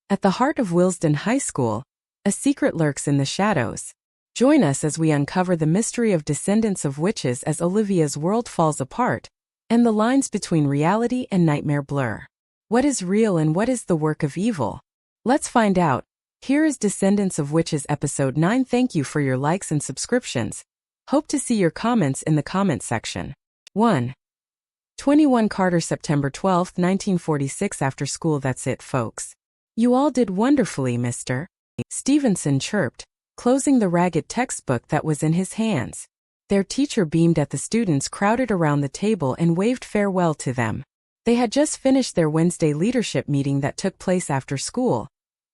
At the heart of Willesden High School, a secret lurks in the shadows. Join us as we uncover the mystery of Descendants of Witches as Olivia's world falls apart, and the lines between reality and nightmare blur. What is real and what is the work of evil? Let's find out. Here is Descendants of Witches Episode 9. Thank you for your likes and subscriptions. Hope to see your comments in the comment section. 1. 21 Carter, September 12, 1946. After school. That's it, folks. You all did wonderfully, Mr. Stevenson chirped, closing the ragged textbook that was in his hands. Their teacher beamed at the students crowded around the table and waved farewell to them. They had just finished their Wednesday leadership meeting that took place after school.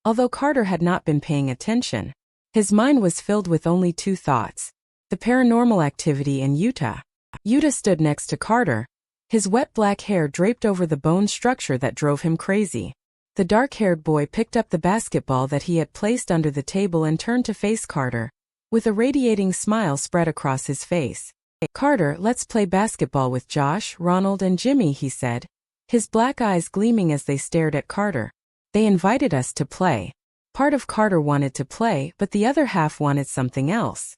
Although Carter had not been paying attention, his mind was filled with only two thoughts: the paranormal activity and Yuta. Yuta stood next to Carter, his wet black hair draped over the bone structure that drove him crazy. The dark-haired boy picked up the basketball that he had placed under the table and turned to face Carter, with a radiating smile spread across his face. "Carter, let's play basketball with Josh, Ronald, and Jimmy," he said, his black eyes gleaming as they stared at Carter. "They invited us to play." Part of Carter wanted to play, but the other half wanted something else.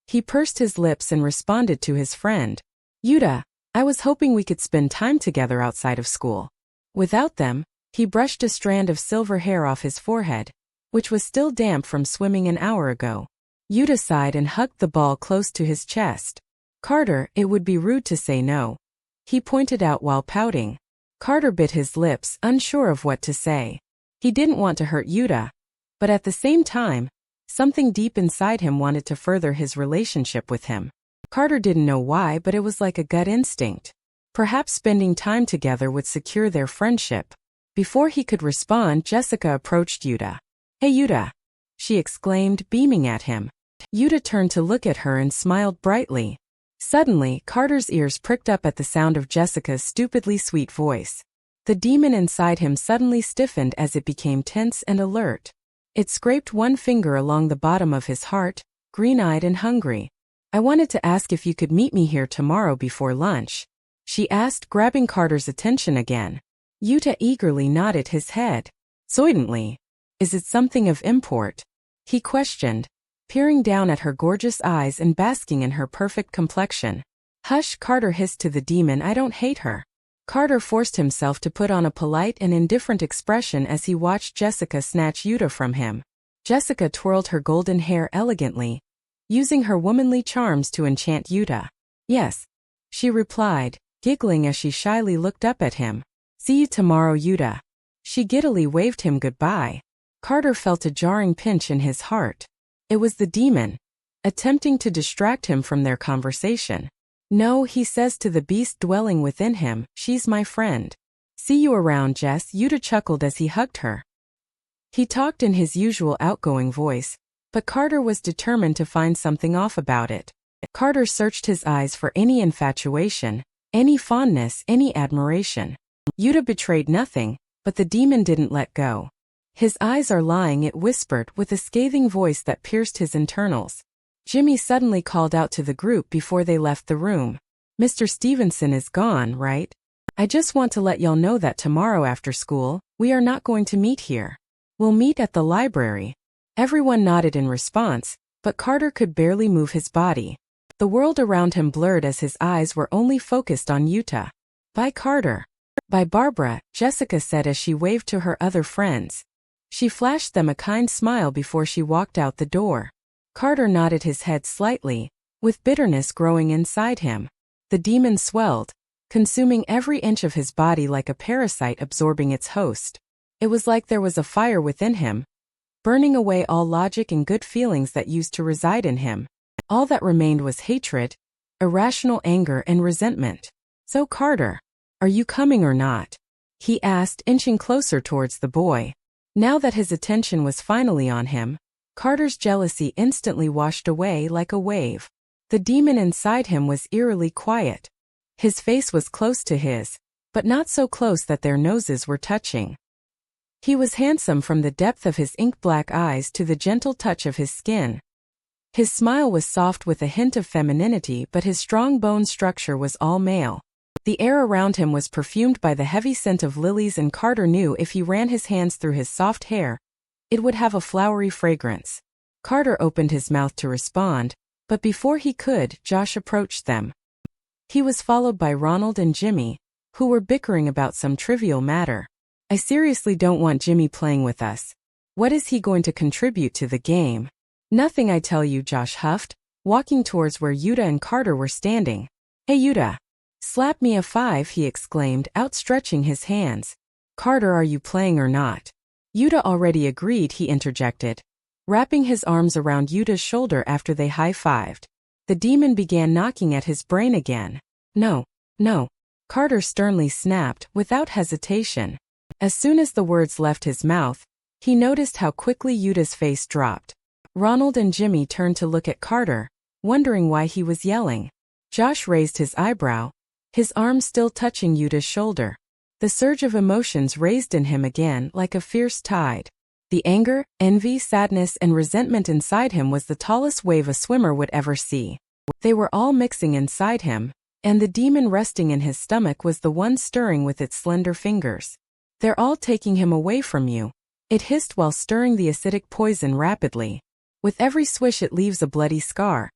He pursed his lips and responded to his friend. "Yuta, I was hoping we could spend time together outside of school." Without them, he brushed a strand of silver hair off his forehead, which was still damp from swimming an hour ago. Yuta sighed and hugged the ball close to his chest. "Carter, it would be rude to say no," he pointed out while pouting. Carter bit his lips, unsure of what to say. He didn't want to hurt Yuta, but at the same time, something deep inside him wanted to further his relationship with him. Carter didn't know why, but it was like a gut instinct. Perhaps spending time together would secure their friendship. Before he could respond, Jessica approached Yuta. "Hey Yuta," she exclaimed, beaming at him. Yuta turned to look at her and smiled brightly. Suddenly, Carter's ears pricked up at the sound of Jessica's stupidly sweet voice. The demon inside him suddenly stiffened as it became tense and alert. It scraped one finger along the bottom of his heart, green-eyed and hungry. "I wanted to ask if you could meet me here tomorrow before lunch," she asked, grabbing Carter's attention again. Yuta eagerly nodded his head. "Certainly. Is it something of import?" he questioned, peering down at her gorgeous eyes and basking in her perfect complexion. "Hush," Carter hissed to the demon, "I don't hate her." Carter forced himself to put on a polite and indifferent expression as he watched Jessica snatch Yuta from him. Jessica twirled her golden hair elegantly, using her womanly charms to enchant Yuta. "Yes," she replied, giggling as she shyly looked up at him. "See you tomorrow, Yuta." She giddily waved him goodbye. Carter felt a jarring pinch in his heart. It was the demon, attempting to distract him from their conversation. "No," he says to the beast dwelling within him, "she's my friend." "See you around, Jess," Yuta chuckled as he hugged her. He talked in his usual outgoing voice, but Carter was determined to find something off about it. Carter searched his eyes for any infatuation, any fondness, any admiration. Yuta betrayed nothing, but the demon didn't let go. "His eyes are lying," it whispered with a scathing voice that pierced his internals. Jimmy suddenly called out to the group before they left the room. "Mr. Stevenson is gone, right? I just want to let y'all know that tomorrow after school, we are not going to meet here. We'll meet at the library." Everyone nodded in response, but Carter could barely move his body. The world around him blurred as his eyes were only focused on Yuta. "Bye, Carter." "Bye, Barbara," Jessica said as she waved to her other friends. She flashed them a kind smile before she walked out the door. Carter nodded his head slightly, with bitterness growing inside him. The demon swelled, consuming every inch of his body like a parasite absorbing its host. It was like there was a fire within him, burning away all logic and good feelings that used to reside in him. All that remained was hatred, irrational anger, and resentment. "So Carter, are you coming or not?" he asked, inching closer towards the boy. Now that his attention was finally on him, Carter's jealousy instantly washed away like a wave. The demon inside him was eerily quiet. His face was close to his, but not so close that their noses were touching. He was handsome from the depth of his ink-black eyes to the gentle touch of his skin. His smile was soft with a hint of femininity, but his strong bone structure was all male. The air around him was perfumed by the heavy scent of lilies, and Carter knew if he ran his hands through his soft hair, it would have a flowery fragrance. Carter opened his mouth to respond, but before he could, Josh approached them. He was followed by Ronald and Jimmy, who were bickering about some trivial matter. I seriously don't want Jimmy playing with us. What is he going to contribute to the game? Nothing, I tell you, Josh huffed, walking towards where Yuta and Carter were standing. Hey Yuta! Slap me a 5, he exclaimed, outstretching his hands. Carter, are you playing or not? Yuta already agreed, he interjected, wrapping his arms around Yuta's shoulder after they high-fived. The demon began knocking at his brain again. No, no, Carter sternly snapped, without hesitation. As soon as the words left his mouth, he noticed how quickly Yuta's face dropped. Ronald and Jimmy turned to look at Carter, wondering why he was yelling. Josh raised his eyebrow, his arm still touching Yuta's shoulder. The surge of emotions raised in him again like a fierce tide. The anger, envy, sadness, and resentment inside him was the tallest wave a swimmer would ever see. They were all mixing inside him, and the demon resting in his stomach was the one stirring with its slender fingers. They're all taking him away from you, it hissed while stirring the acidic poison rapidly. With every swish it leaves a bloody scar,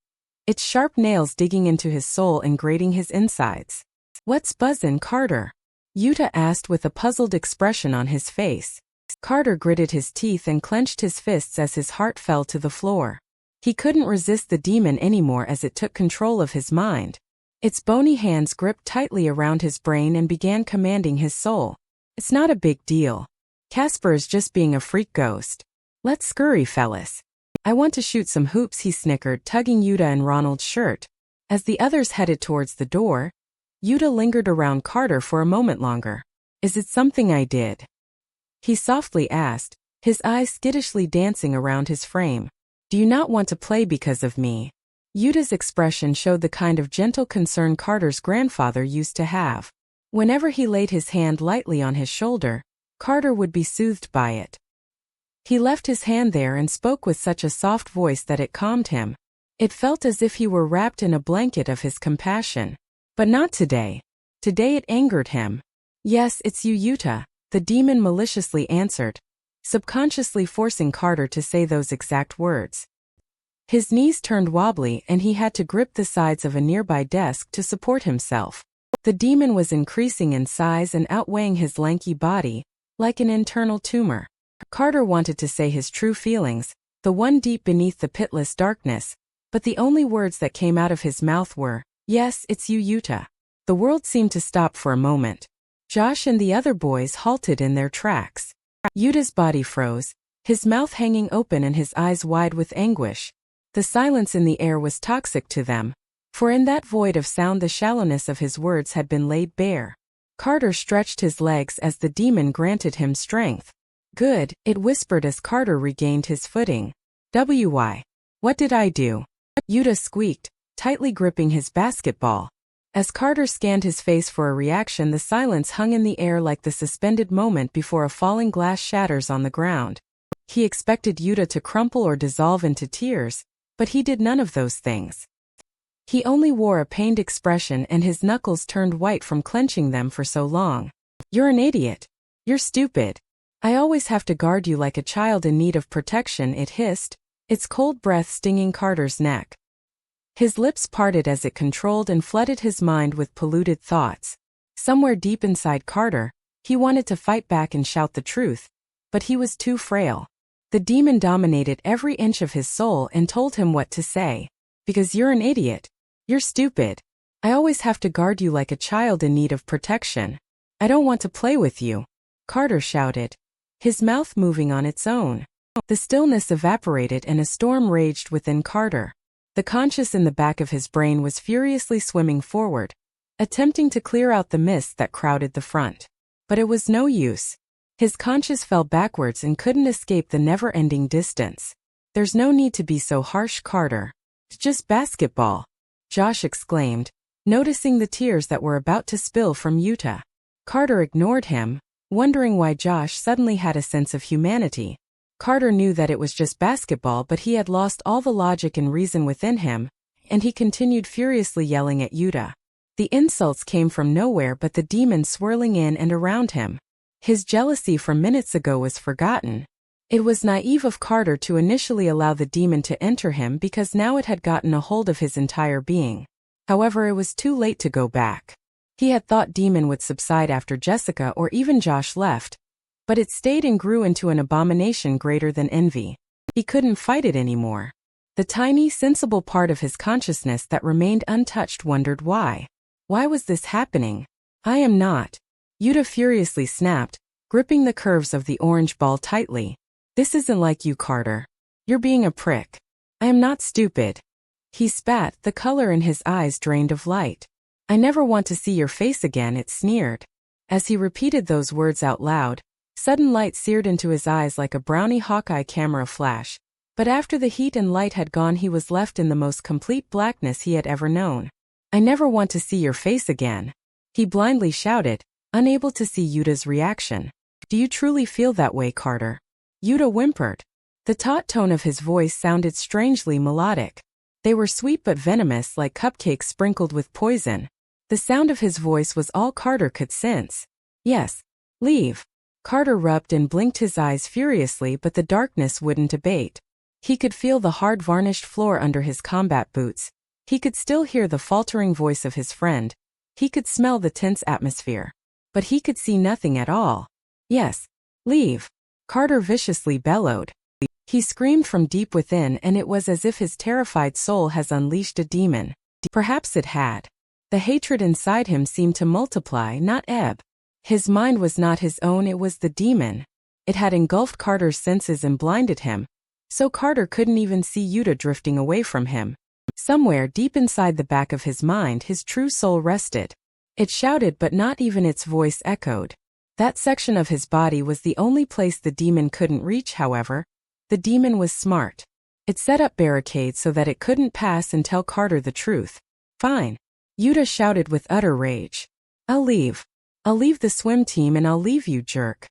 its sharp nails digging into his soul and grating his insides. What's buzzin', Carter? Yuta asked with a puzzled expression on his face. Carter gritted his teeth and clenched his fists as his heart fell to the floor. He couldn't resist the demon anymore as it took control of his mind. Its bony hands gripped tightly around his brain and began commanding his soul. It's not a big deal. Casper is just being a freak ghost. Let's scurry, fellas. I want to shoot some hoops, he snickered, tugging Yuta and Ronald's shirt. As the others headed towards the door, Yuta lingered around Carter for a moment longer. Is it something I did? He softly asked, his eyes skittishly dancing around his frame. Do you not want to play because of me? Yuta's expression showed the kind of gentle concern Carter's grandfather used to have. Whenever he laid his hand lightly on his shoulder, Carter would be soothed by it. He left his hand there and spoke with such a soft voice that it calmed him. It felt as if he were wrapped in a blanket of his compassion. But not today. Today it angered him. Yes, it's you, Yuta, the demon maliciously answered, subconsciously forcing Carter to say those exact words. His knees turned wobbly and he had to grip the sides of a nearby desk to support himself. The demon was increasing in size and outweighing his lanky body, like an internal tumor. Carter wanted to say his true feelings, the one deep beneath the pitiless darkness, but the only words that came out of his mouth were, "Yes, it's you, Yuta." The world seemed to stop for a moment. Josh and the other boys halted in their tracks. Yuta's body froze, his mouth hanging open and his eyes wide with anguish. The silence in the air was toxic to them, for in that void of sound the shallowness of his words had been laid bare. Carter stretched his legs as the demon granted him strength. Good, it whispered as Carter regained his footing. Why? What did I do? Yuta squeaked, tightly gripping his basketball. As Carter scanned his face for a reaction, the silence hung in the air like the suspended moment before a falling glass shatters on the ground. He expected Yuta to crumple or dissolve into tears, but he did none of those things. He only wore a pained expression and his knuckles turned white from clenching them for so long. You're an idiot. You're stupid. I always have to guard you like a child in need of protection, it hissed, its cold breath stinging Carter's neck. His lips parted as it controlled and flooded his mind with polluted thoughts. Somewhere deep inside Carter, he wanted to fight back and shout the truth, but he was too frail. The demon dominated every inch of his soul and told him what to say. Because you're an idiot. You're stupid. I always have to guard you like a child in need of protection. I don't want to play with you, Carter shouted, his mouth moving on its own. The stillness evaporated and a storm raged within Carter. The conscious in the back of his brain was furiously swimming forward, attempting to clear out the mist that crowded the front. But it was no use. His conscious fell backwards and couldn't escape the never-ending distance. There's no need to be so harsh, Carter. It's just basketball, Josh exclaimed, noticing the tears that were about to spill from Yuta. Carter ignored him, wondering why Josh suddenly had a sense of humanity. Carter knew that it was just basketball, but he had lost all the logic and reason within him, and he continued furiously yelling at Yuta. The insults came from nowhere but the demon swirling in and around him. His jealousy from minutes ago was forgotten. It was naive of Carter to initially allow the demon to enter him because now it had gotten a hold of his entire being. However, it was too late to go back. He had thought demon would subside after Jessica or even Josh left, but it stayed and grew into an abomination greater than envy. He couldn't fight it anymore. The tiny, sensible part of his consciousness that remained untouched wondered why. Why was this happening? I am not. Yuta furiously snapped, gripping the curves of the orange ball tightly. This isn't like you, Carter. You're being a prick. I am not stupid. He spat, the color in his eyes drained of light. I never want to see your face again, it sneered. As he repeated those words out loud, sudden light seared into his eyes like a brownie Hawkeye camera flash. But after the heat and light had gone, he was left in the most complete blackness he had ever known. I never want to see your face again. He blindly shouted, unable to see Yuta's reaction. Do you truly feel that way, Carter? Yuta whimpered. The taut tone of his voice sounded strangely melodic. They were sweet but venomous like cupcakes sprinkled with poison. The sound of his voice was all Carter could sense. Yes. Leave. Carter rubbed and blinked his eyes furiously, but the darkness wouldn't abate. He could feel the hard varnished floor under his combat boots. He could still hear the faltering voice of his friend. He could smell the tense atmosphere. But he could see nothing at all. Yes. Leave. Carter viciously bellowed. He screamed from deep within, and it was as if his terrified soul has unleashed a demon. Perhaps it had. The hatred inside him seemed to multiply, not ebb. His mind was not his own, it was the demon. It had engulfed Carter's senses and blinded him, so Carter couldn't even see Yuta drifting away from him. Somewhere deep inside the back of his mind, his true soul rested. It shouted, but not even its voice echoed. That section of his body was the only place the demon couldn't reach, however. The demon was smart. It set up barricades so that it couldn't pass and tell Carter the truth. Fine. Yuta shouted with utter rage. I'll leave. I'll leave the swim team and I'll leave you, jerk.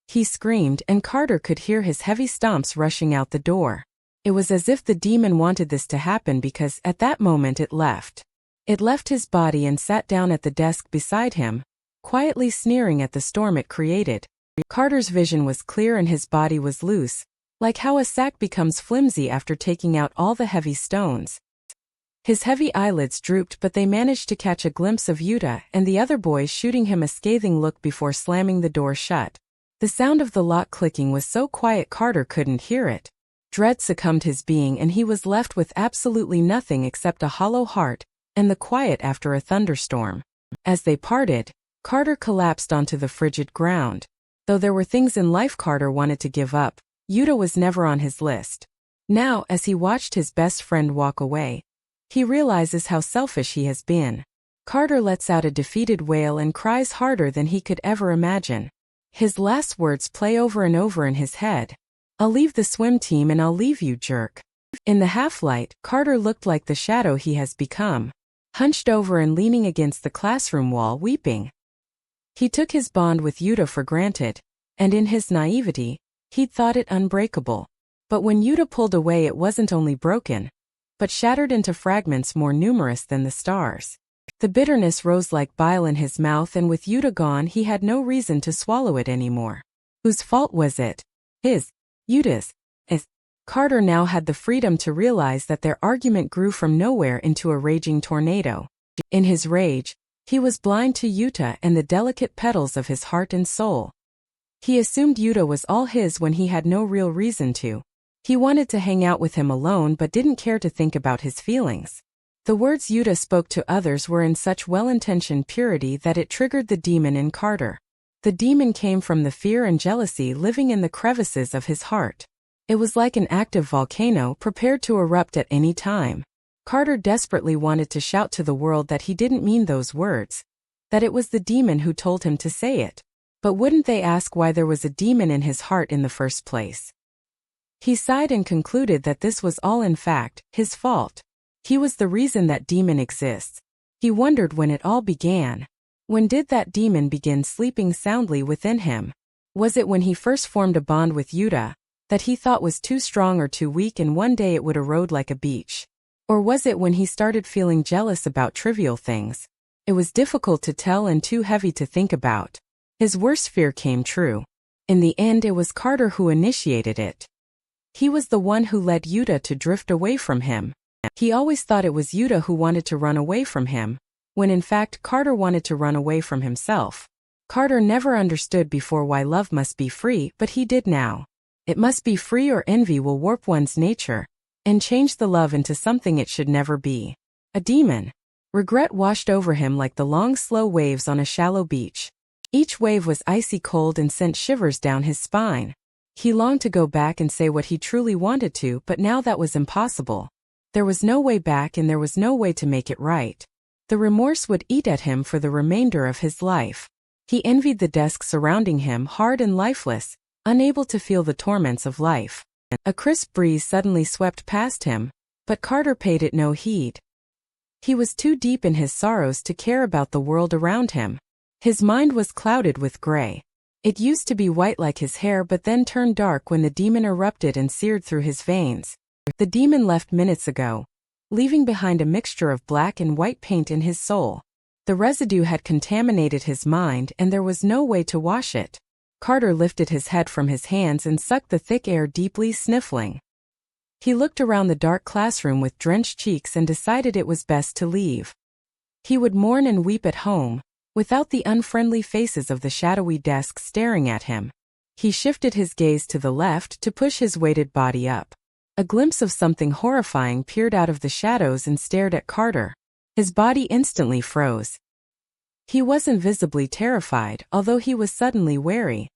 He screamed, and Carter could hear his heavy stomps rushing out the door. It was as if the demon wanted this to happen because, at that moment, it left. It left his body and sat down at the desk beside him, quietly sneering at the storm it created. Carter's vision was clear and his body was loose, like how a sack becomes flimsy after taking out all the heavy stones. His heavy eyelids drooped, but they managed to catch a glimpse of Yuta and the other boys shooting him a scathing look before slamming the door shut. The sound of the lock clicking was so quiet Carter couldn't hear it. Dread succumbed his being and he was left with absolutely nothing except a hollow heart and the quiet after a thunderstorm. As they parted, Carter collapsed onto the frigid ground. Though there were things in life Carter wanted to give up, Yuta was never on his list. Now, as he watched his best friend walk away, he realizes how selfish he has been. Carter lets out a defeated wail and cries harder than he could ever imagine. His last words play over and over in his head. I'll leave the swim team and I'll leave you, jerk. In the half-light, Carter looked like the shadow he has become, hunched over and leaning against the classroom wall, weeping. He took his bond with Yuta for granted, and in his naivety, he'd thought it unbreakable. But when Yuta pulled away, it wasn't only broken, but shattered into fragments more numerous than the stars. The bitterness rose like bile in his mouth, and with Yuta gone, he had no reason to swallow it anymore. Whose fault was it? His. Yuta's. Carter now had the freedom to realize that their argument grew from nowhere into a raging tornado. In his rage, he was blind to Yuta and the delicate petals of his heart and soul. He assumed Yuta was all his when he had no real reason to. He wanted to hang out with him alone but didn't care to think about his feelings. The words Yuta spoke to others were in such well-intentioned purity that it triggered the demon in Carter. The demon came from the fear and jealousy living in the crevices of his heart. It was like an active volcano prepared to erupt at any time. Carter desperately wanted to shout to the world that he didn't mean those words, that it was the demon who told him to say it. But wouldn't they ask why there was a demon in his heart in the first place? He sighed and concluded that this was all in fact his fault. He was the reason that demon exists. He wondered when it all began. When did that demon begin sleeping soundly within him? Was it when he first formed a bond with Yuta, that he thought was too strong or too weak and one day it would erode like a beach? Or was it when he started feeling jealous about trivial things? It was difficult to tell and too heavy to think about. His worst fear came true. In the end, it was Carter who initiated it. He was the one who led Yuta to drift away from him. He always thought it was Yuta who wanted to run away from him, when in fact Carter wanted to run away from himself. Carter never understood before why love must be free, but he did now. It must be free or envy will warp one's nature and change the love into something it should never be. A demon. Regret washed over him like the long slow waves on a shallow beach. Each wave was icy cold and sent shivers down his spine. He longed to go back and say what he truly wanted to, but now that was impossible. There was no way back and there was no way to make it right. The remorse would eat at him for the remainder of his life. He envied the desk surrounding him, hard and lifeless, unable to feel the torments of life. A crisp breeze suddenly swept past him, but Carter paid it no heed. He was too deep in his sorrows to care about the world around him. His mind was clouded with gray. It used to be white like his hair but then turned dark when the demon erupted and seared through his veins. The demon left minutes ago, leaving behind a mixture of black and white paint in his soul. The residue had contaminated his mind and there was no way to wash it. Carter lifted his head from his hands and sucked the thick air deeply, sniffling. He looked around the dark classroom with drenched cheeks and decided it was best to leave. He would mourn and weep at home, without the unfriendly faces of the shadowy desks staring at him. He shifted his gaze to the left to push his weighted body up. A glimpse of something horrifying peered out of the shadows and stared at Carter. His body instantly froze. He wasn't visibly terrified, although he was suddenly wary.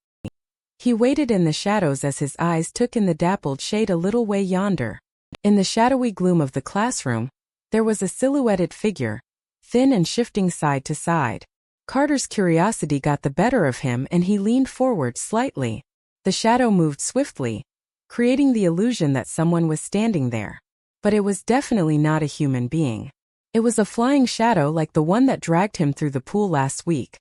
He waited in the shadows as his eyes took in the dappled shade a little way yonder. In the shadowy gloom of the classroom, there was a silhouetted figure, thin and shifting side to side. Carter's curiosity got the better of him and he leaned forward slightly. The shadow moved swiftly, creating the illusion that someone was standing there. But it was definitely not a human being. It was a flying shadow like the one that dragged him through the pool last week.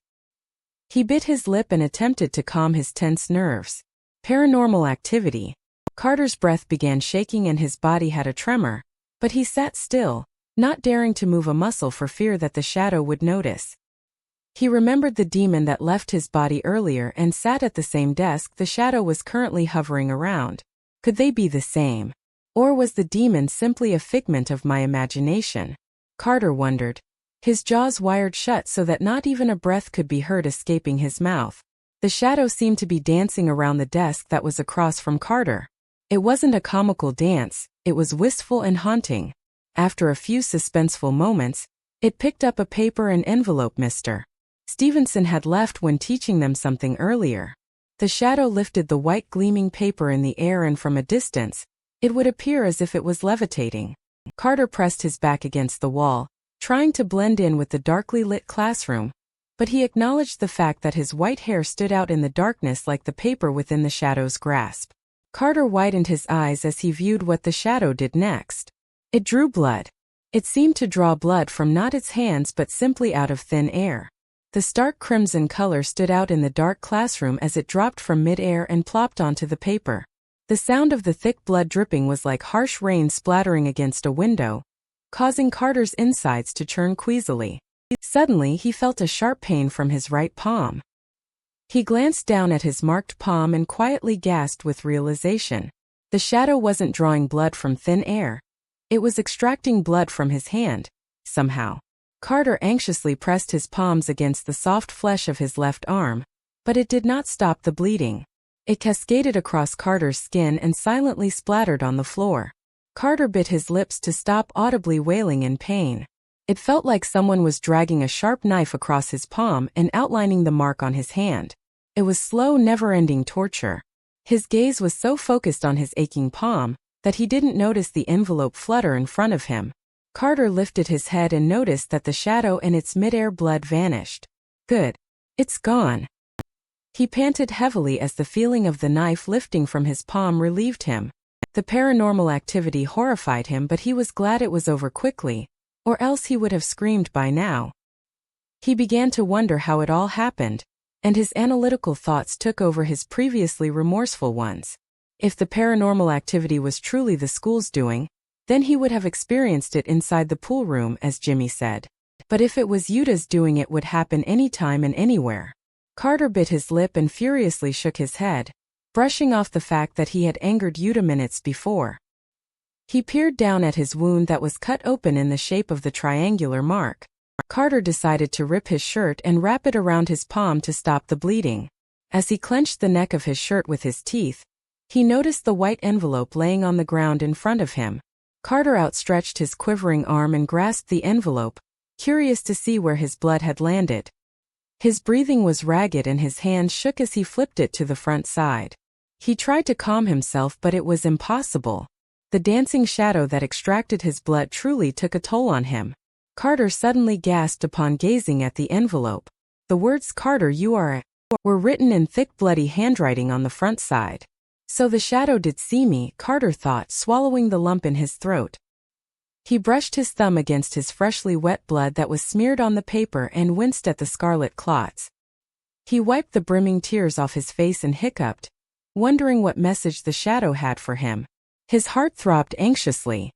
He bit his lip and attempted to calm his tense nerves. Paranormal activity. Carter's breath began shaking and his body had a tremor, but he sat still, not daring to move a muscle for fear that the shadow would notice. He remembered the demon that left his body earlier and sat at the same desk the shadow was currently hovering around. Could they be the same? Or was the demon simply a figment of my imagination? Carter wondered. His jaws wired shut so that not even a breath could be heard escaping his mouth. The shadow seemed to be dancing around the desk that was across from Carter. It wasn't a comical dance, it was wistful and haunting. After a few suspenseful moments, it picked up a paper and envelope Mr. Stevenson had left when teaching them something earlier. The shadow lifted the white gleaming paper in the air and from a distance, it would appear as if it was levitating. Carter pressed his back against the wall, trying to blend in with the darkly lit classroom, but he acknowledged the fact that his white hair stood out in the darkness like the paper within the shadow's grasp. Carter widened his eyes as he viewed what the shadow did next. It drew blood. It seemed to draw blood from not its hands but simply out of thin air. The stark crimson color stood out in the dark classroom as it dropped from mid-air and plopped onto the paper. The sound of the thick blood dripping was like harsh rain splattering against a window, causing Carter's insides to churn queasily. Suddenly he felt a sharp pain from his right palm. He glanced down at his marked palm and quietly gasped with realization. The shadow wasn't drawing blood from thin air. It was extracting blood from his hand, somehow. Carter anxiously pressed his palms against the soft flesh of his left arm, but it did not stop the bleeding. It cascaded across Carter's skin and silently splattered on the floor. Carter bit his lips to stop audibly wailing in pain. It felt like someone was dragging a sharp knife across his palm and outlining the mark on his hand. It was slow, never-ending torture. His gaze was so focused on his aching palm that he didn't notice the envelope flutter in front of him. Carter lifted his head and noticed that the shadow and its mid-air blood vanished. Good. It's gone. He panted heavily as the feeling of the knife lifting from his palm relieved him. The paranormal activity horrified him, but he was glad it was over quickly, or else he would have screamed by now. He began to wonder how it all happened, and his analytical thoughts took over his previously remorseful ones. If the paranormal activity was truly the school's doing, then he would have experienced it inside the pool room, as Jimmy said. But if it was Yuta's doing, it would happen anytime and anywhere. Carter bit his lip and furiously shook his head, brushing off the fact that he had angered Yuta minutes before. He peered down at his wound that was cut open in the shape of the triangular mark. Carter decided to rip his shirt and wrap it around his palm to stop the bleeding. As he clenched the neck of his shirt with his teeth, he noticed the white envelope laying on the ground in front of him. Carter outstretched his quivering arm and grasped the envelope, curious to see where his blood had landed. His breathing was ragged and his hand shook as he flipped it to the front side. He tried to calm himself, but it was impossible. The dancing shadow that extracted his blood truly took a toll on him. Carter suddenly gasped upon gazing at the envelope. The words "Carter, you are a" were written in thick bloody handwriting on the front side. So the shadow did see me, Carter thought, swallowing the lump in his throat. He brushed his thumb against his freshly wet blood that was smeared on the paper and winced at the scarlet clots. He wiped the brimming tears off his face and hiccuped, wondering what message the shadow had for him. His heart throbbed anxiously.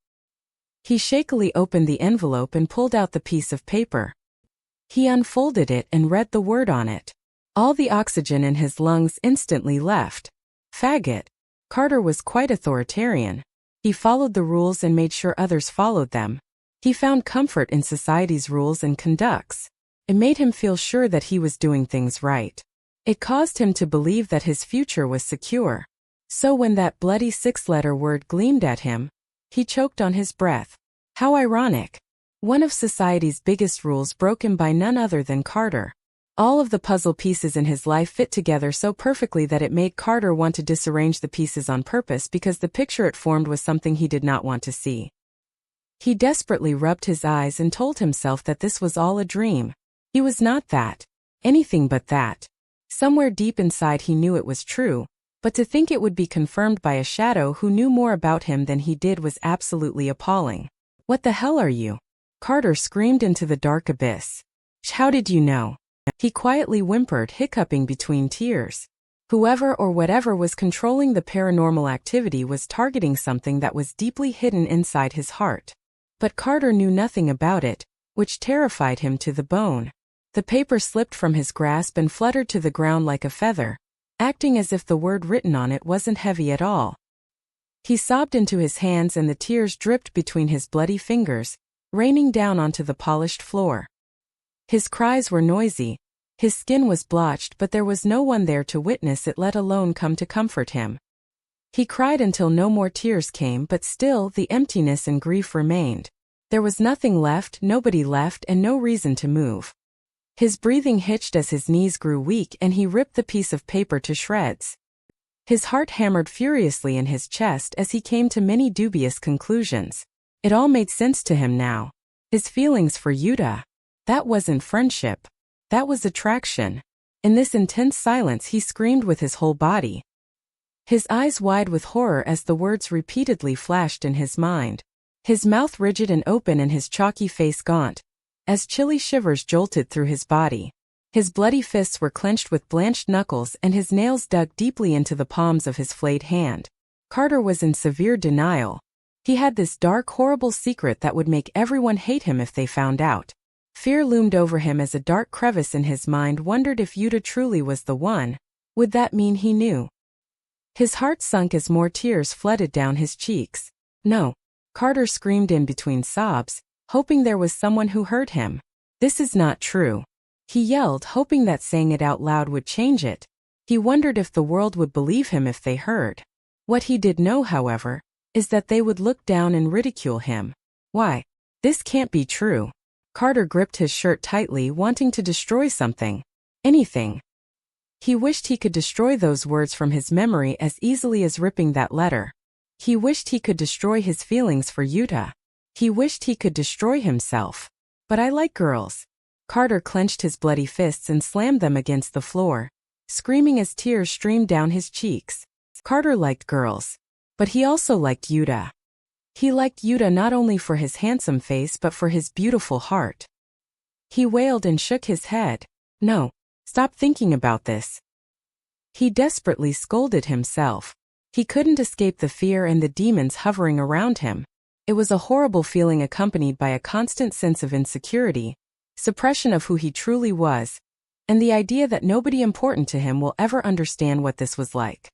He shakily opened the envelope and pulled out the piece of paper. He unfolded it and read the word on it. All the oxygen in his lungs instantly left. Faggot. Carter was quite authoritarian. He followed the rules and made sure others followed them. He found comfort in society's rules and conducts. It made him feel sure that he was doing things right. It caused him to believe that his future was secure. So when that bloody six-letter word gleamed at him, he choked on his breath. How ironic. One of society's biggest rules broken by none other than Carter. All of the puzzle pieces in his life fit together so perfectly that it made Carter want to disarrange the pieces on purpose because the picture it formed was something he did not want to see. He desperately rubbed his eyes and told himself that this was all a dream. He was not that. Anything but that. Somewhere deep inside he knew it was true, but to think it would be confirmed by a shadow who knew more about him than he did was absolutely appalling. What the hell are you? Carter screamed into the dark abyss. How did you know? He quietly whimpered, hiccuping between tears. Whoever or whatever was controlling the paranormal activity was targeting something that was deeply hidden inside his heart. But Carter knew nothing about it, which terrified him to the bone. The paper slipped from his grasp and fluttered to the ground like a feather, acting as if the word written on it wasn't heavy at all. He sobbed into his hands and the tears dripped between his bloody fingers, raining down onto the polished floor. His cries were noisy. His skin was blotched, but there was no one there to witness it, let alone come to comfort him. He cried until no more tears came, but still the emptiness and grief remained. There was nothing left, nobody left, and no reason to move. His breathing hitched as his knees grew weak and he ripped the piece of paper to shreds. His heart hammered furiously in his chest as he came to many dubious conclusions. It all made sense to him now. His feelings for Yuta. That wasn't friendship. That was attraction. In this intense silence he screamed with his whole body. His eyes wide with horror as the words repeatedly flashed in his mind. His mouth rigid and open and his chalky face gaunt, as chilly shivers jolted through his body. His bloody fists were clenched with blanched knuckles and his nails dug deeply into the palms of his flayed hand. Carter was in severe denial. He had this dark, horrible secret that would make everyone hate him if they found out. Fear loomed over him as a dark crevice in his mind wondered if Yuta truly was the one. Would that mean he knew? His heart sunk as more tears flooded down his cheeks. No. Carter screamed in between sobs, hoping there was someone who heard him. This is not true. He yelled, hoping that saying it out loud would change it. He wondered if the world would believe him if they heard. What he did know, however, is that they would look down and ridicule him. Why? This can't be true. Carter gripped his shirt tightly, wanting to destroy something. Anything. He wished he could destroy those words from his memory as easily as ripping that letter. He wished he could destroy his feelings for Yuta. He wished he could destroy himself. But I like girls. Carter clenched his bloody fists and slammed them against the floor, screaming as tears streamed down his cheeks. Carter liked girls. But he also liked Yuta. He liked Yuta not only for his handsome face but for his beautiful heart. He wailed and shook his head. No, stop thinking about this. He desperately scolded himself. He couldn't escape the fear and the demons hovering around him. It was a horrible feeling accompanied by a constant sense of insecurity, suppression of who he truly was, and the idea that nobody important to him will ever understand what this was like.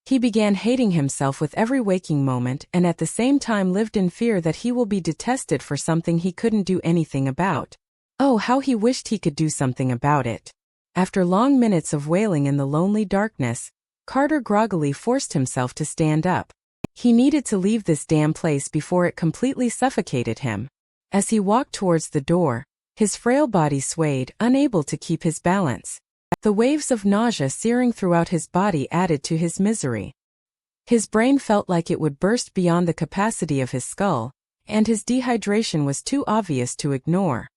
He began hating himself with every waking moment and at the same time lived in fear that he will be detested for something he couldn't do anything about. Oh, how he wished he could do something about it. After long minutes of wailing in the lonely darkness, Carter groggily forced himself to stand up. He needed to leave this damn place before it completely suffocated him. As he walked towards the door, his frail body swayed, unable to keep his balance. The waves of nausea searing throughout his body added to his misery. His brain felt like it would burst beyond the capacity of his skull, and his dehydration was too obvious to ignore.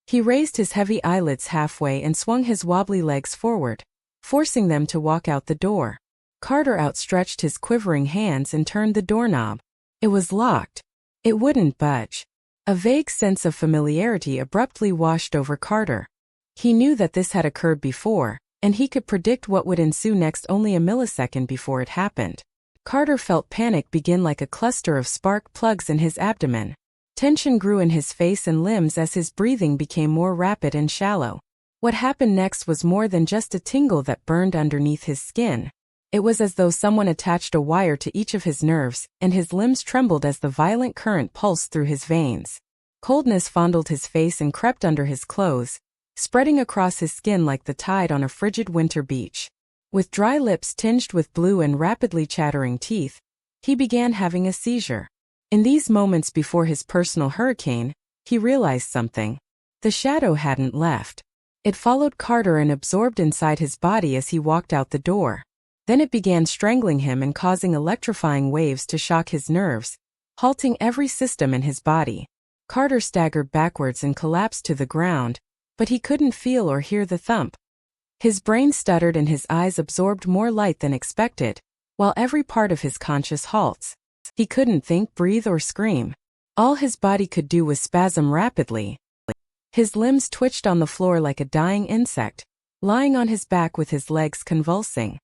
He raised his heavy eyelids halfway and swung his wobbly legs forward, forcing them to walk out the door. Carter outstretched his quivering hands and turned the doorknob. It was locked. It wouldn't budge. A vague sense of familiarity abruptly washed over Carter. He knew that this had occurred before, and he could predict what would ensue next only a millisecond before it happened. Carter felt panic begin like a cluster of spark plugs in his abdomen. Tension grew in his face and limbs as his breathing became more rapid and shallow. What happened next was more than just a tingle that burned underneath his skin. It was as though someone attached a wire to each of his nerves, and his limbs trembled as the violent current pulsed through his veins. Coldness fondled his face and crept under his clothes, spreading across his skin like the tide on a frigid winter beach. With dry lips tinged with blue and rapidly chattering teeth, he began having a seizure. In these moments before his personal hurricane, he realized something. The shadow hadn't left. It followed Carter and absorbed inside his body as he walked out the door. Then it began strangling him and causing electrifying waves to shock his nerves, halting every system in his body. Carter staggered backwards and collapsed to the ground, but he couldn't feel or hear the thump. His brain stuttered and his eyes absorbed more light than expected, while every part of his conscious halts. He couldn't think, breathe, or scream. All his body could do was spasm rapidly. His limbs twitched on the floor like a dying insect, lying on his back with his legs convulsing.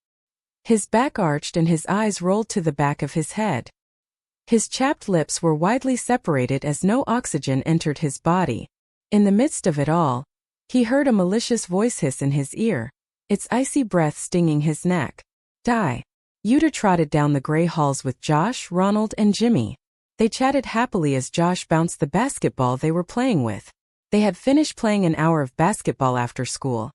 His back arched and his eyes rolled to the back of his head. His chapped lips were widely separated as no oxygen entered his body. In the midst of it all, he heard a malicious voice hiss in his ear, its icy breath stinging his neck. Die. Yuta trotted down the gray halls with Josh, Ronald, and Jimmy. They chatted happily as Josh bounced the basketball they were playing with. They had finished playing an hour of basketball after school,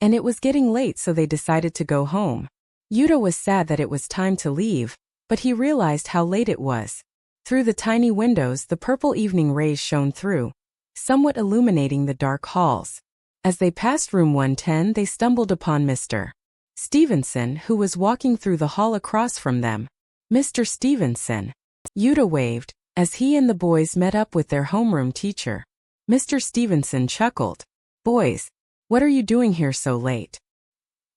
and it was getting late, so they decided to go home. Yuta was sad that it was time to leave, but he realized how late it was. Through the tiny windows, the purple evening rays shone through, somewhat illuminating the dark halls. As they passed room 110, they stumbled upon Mr. Stevenson, who was walking through the hall across from them. Mr. Stevenson. Yuta waved, as he and the boys met up with their homeroom teacher. Mr. Stevenson chuckled. "Boys, what are you doing here so late?"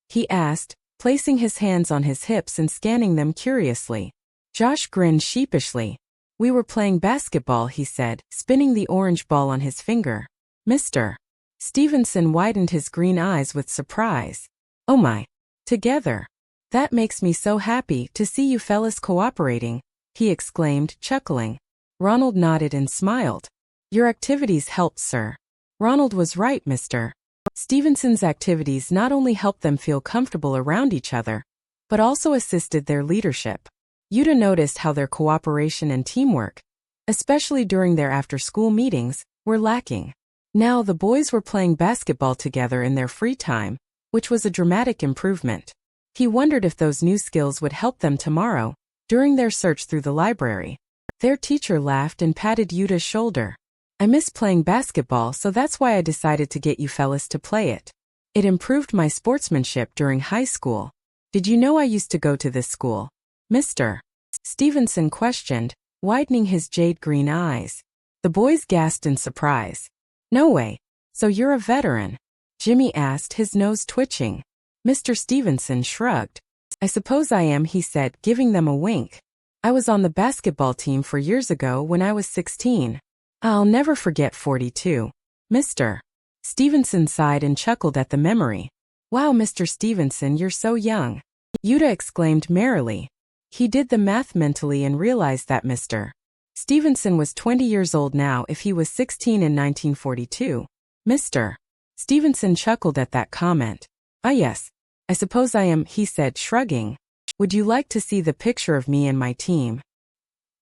he asked, placing his hands on his hips and scanning them curiously. Josh grinned sheepishly. "We were playing basketball," he said, spinning the orange ball on his finger. Mr. Stevenson widened his green eyes with surprise. "Oh my. Together. That makes me so happy to see you fellas cooperating," he exclaimed, chuckling. Ronald nodded and smiled. "Your activities helped, sir." Ronald was right, Mr. Stevenson's activities not only helped them feel comfortable around each other, but also assisted their leadership. Yuta noticed how their cooperation and teamwork, especially during their after-school meetings, were lacking. Now the boys were playing basketball together in their free time, which was a dramatic improvement. He wondered if those new skills would help them tomorrow, during their search through the library. Their teacher laughed and patted Yuta's shoulder. "I miss playing basketball, so that's why I decided to get you fellas to play it. It improved my sportsmanship during high school. Did you know I used to go to this school?" Mr. Stevenson questioned, widening his jade-green eyes. The boys gasped in surprise. "No way. So you're a veteran?" Jimmy asked, his nose twitching. Mr. Stevenson shrugged. "I suppose I am," he said, giving them a wink. "I was on the basketball team for years ago when I was 16. I'll never forget 42. Mr. Stevenson sighed and chuckled at the memory. "Wow, Mr. Stevenson, you're so young." Yuta exclaimed merrily. He did the math mentally and realized that Mr. Stevenson was 20 years old now if he was 16 in 1942. Mr. Stevenson chuckled at that comment. "Ah yes, I suppose I am," he said, shrugging. "Would you like to see the picture of me and my team?"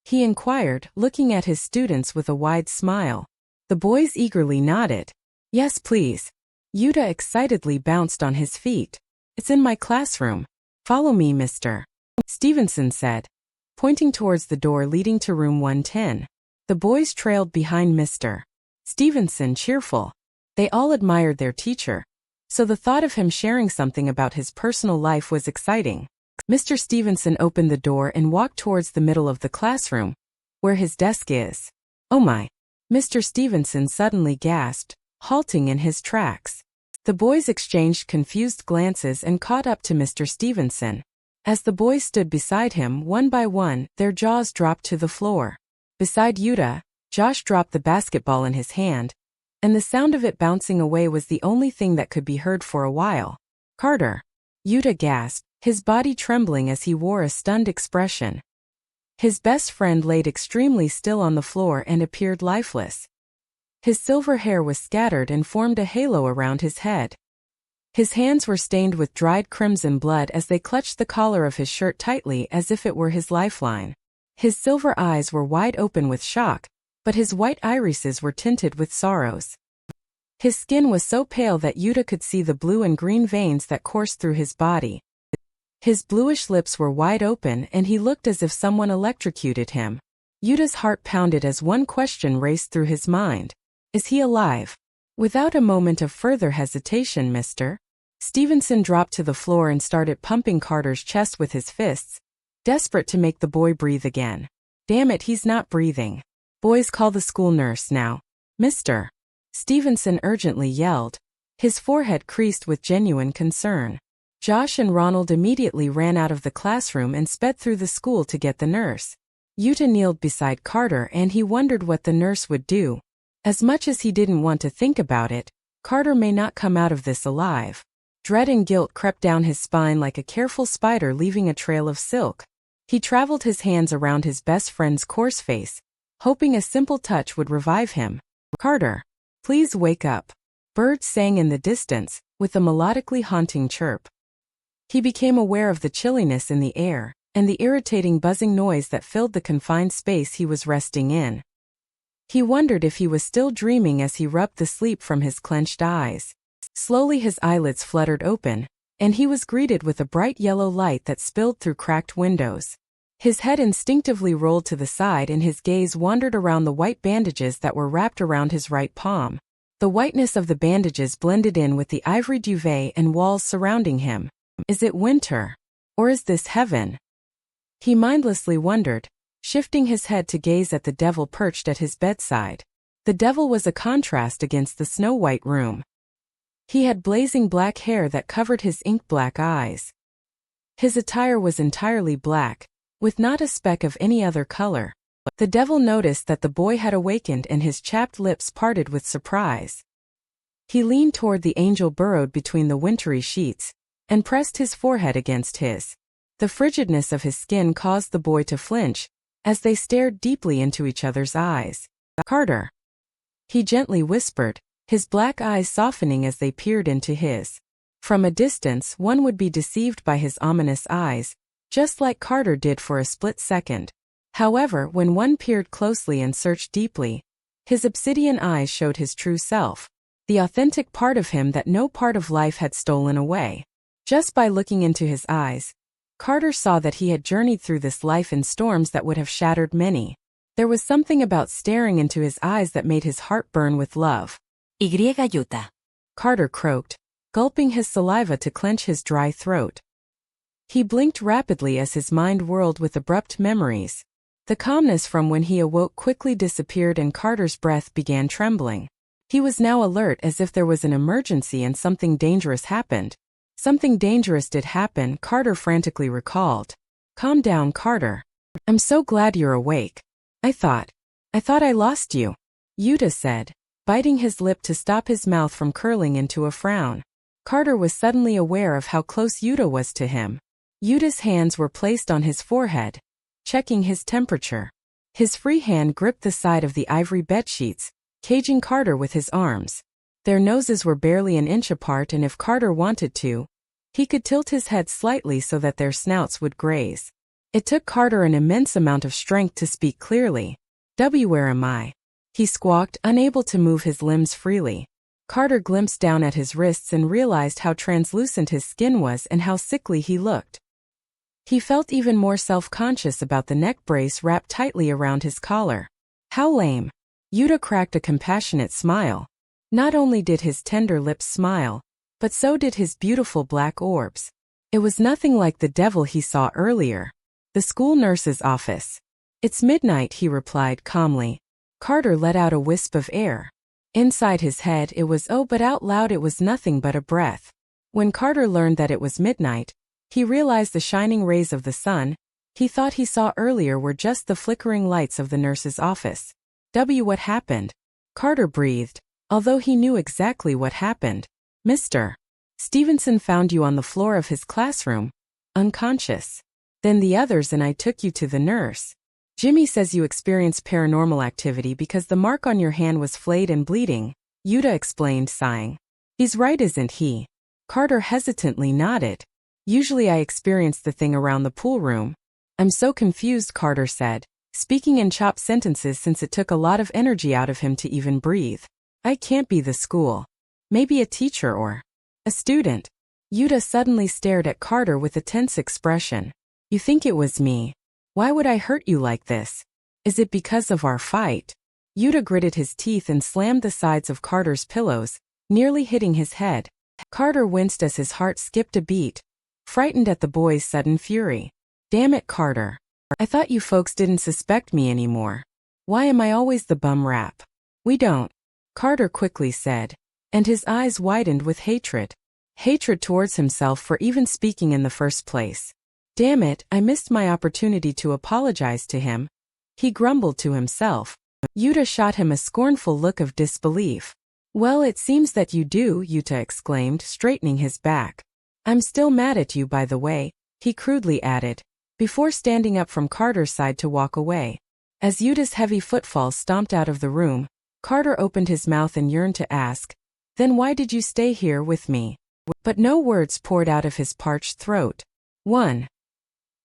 he inquired, looking at his students with a wide smile. The boys eagerly nodded. "Yes, please." Yuta excitedly bounced on his feet. "It's in my classroom. Follow me, Mr. Stevenson said, pointing towards the door leading to room 110. The boys trailed behind Mr. Stevenson, cheerful. They all admired their teacher, so the thought of him sharing something about his personal life was exciting. Mr. Stevenson opened the door and walked towards the middle of the classroom, where his desk is. "Oh my!" Mr. Stevenson suddenly gasped, halting in his tracks. The boys exchanged confused glances and caught up to Mr. Stevenson. As the boys stood beside him one by one, their jaws dropped to the floor. Beside Yuta, Josh dropped the basketball in his hand, and the sound of it bouncing away was the only thing that could be heard for a while. "Carter!" Yuta gasped, his body trembling as he wore a stunned expression. His best friend laid extremely still on the floor and appeared lifeless. His silver hair was scattered and formed a halo around his head. His hands were stained with dried crimson blood as they clutched the collar of his shirt tightly as if it were his lifeline. His silver eyes were wide open with shock, but his white irises were tinted with sorrows. His skin was so pale that Yuta could see the blue and green veins that coursed through his body. His bluish lips were wide open and he looked as if someone electrocuted him. Yuta's heart pounded as one question raced through his mind. Is he alive? Without a moment of further hesitation, Mr. Stevenson dropped to the floor and started pumping Carter's chest with his fists, desperate to make the boy breathe again. Damn it, he's not breathing. Boys, call the school nurse now. Mr. Stevenson urgently yelled, his forehead creased with genuine concern. Josh and Ronald immediately ran out of the classroom and sped through the school to get the nurse. Yuta kneeled beside Carter and he wondered what the nurse would do. As much as he didn't want to think about it, Carter may not come out of this alive. Dread and guilt crept down his spine like a careful spider leaving a trail of silk. He traveled his hands around his best friend's coarse face, hoping a simple touch would revive him. Carter, please wake up. Birds sang in the distance, with a melodically haunting chirp. He became aware of the chilliness in the air, and the irritating buzzing noise that filled the confined space he was resting in. He wondered if he was still dreaming as he rubbed the sleep from his clenched eyes. Slowly his eyelids fluttered open, and he was greeted with a bright yellow light that spilled through cracked windows. His head instinctively rolled to the side and his gaze wandered around the white bandages that were wrapped around his right palm. The whiteness of the bandages blended in with the ivory duvet and walls surrounding him. Is it winter? Or is this heaven? He mindlessly wondered, shifting his head to gaze at the devil perched at his bedside. The devil was a contrast against the snow-white room. He had blazing black hair that covered his ink-black eyes. His attire was entirely black, with not a speck of any other color. The devil noticed that the boy had awakened and his chapped lips parted with surprise. He leaned toward the angel burrowed between the wintry sheets, and pressed his forehead against his. The frigidness of his skin caused the boy to flinch, as they stared deeply into each other's eyes. Carter, he gently whispered, his black eyes softening as they peered into his. From a distance one would be deceived by his ominous eyes, just like Carter did for a split second. However, when one peered closely and searched deeply, his obsidian eyes showed his true self, the authentic part of him that no part of life had stolen away. Just by looking into his eyes, Carter saw that he had journeyed through this life in storms that would have shattered many. There was something about staring into his eyes that made his heart burn with love. Yuta, Carter croaked, gulping his saliva to clench his dry throat. He blinked rapidly as his mind whirled with abrupt memories. The calmness from when he awoke quickly disappeared and Carter's breath began trembling. He was now alert as if there was an emergency and something dangerous happened. Something dangerous did happen, Carter frantically recalled. Calm down, Carter. I'm so glad you're awake. I thought I lost you, Yuta said, biting his lip to stop his mouth from curling into a frown. Carter was suddenly aware of how close Yuta was to him. Yuta's hands were placed on his forehead, checking his temperature. His free hand gripped the side of the ivory bedsheets, caging Carter with his arms. Their noses were barely an inch apart, and if Carter wanted to, he could tilt his head slightly so that their snouts would graze. It took Carter an immense amount of strength to speak clearly. Where am I? He squawked, unable to move his limbs freely. Carter glimpsed down at his wrists and realized how translucent his skin was and how sickly he looked. He felt even more self-conscious about the neck brace wrapped tightly around his collar. How lame. Yuta cracked a compassionate smile. Not only did his tender lips smile, but so did his beautiful black orbs. It was nothing like the devil he saw earlier. The school nurse's office. It's midnight, he replied calmly. Carter let out a wisp of air. Inside his head it was oh, but out loud it was nothing but a breath. When Carter learned that it was midnight, he realized the shining rays of the sun he thought he saw earlier were just the flickering lights of the nurse's office. What happened? Carter breathed, although he knew exactly what happened. Mr. Stevenson found you on the floor of his classroom, unconscious. Then the others and I took you to the nurse. Jimmy says you experienced paranormal activity because the mark on your hand was flayed and bleeding, Yuta explained, sighing. He's right, isn't he? Carter hesitantly nodded. Usually I experience the thing around the pool room. I'm so confused, Carter said, speaking in chopped sentences since it took a lot of energy out of him to even breathe. I can't be the school. Maybe a teacher or a student. Yuta suddenly stared at Carter with a tense expression. You think it was me? Why would I hurt you like this? Is it because of our fight? Yuta gritted his teeth and slammed the sides of Carter's pillows, nearly hitting his head. Carter winced as his heart skipped a beat, frightened at the boy's sudden fury. Damn it, Carter. I thought you folks didn't suspect me anymore. Why am I always the bum rap? We don't, Carter quickly said, and his eyes widened with hatred. Hatred towards himself for even speaking in the first place. Damn it, I missed my opportunity to apologize to him. He grumbled to himself. Yuta shot him a scornful look of disbelief. Well, it seems that you do, Yuta exclaimed, straightening his back. I'm still mad at you, by the way, he crudely added, before standing up from Carter's side to walk away. As Yuta's heavy footfalls stomped out of the room, Carter opened his mouth and yearned to ask, then why did you stay here with me? But no words poured out of his parched throat. 1.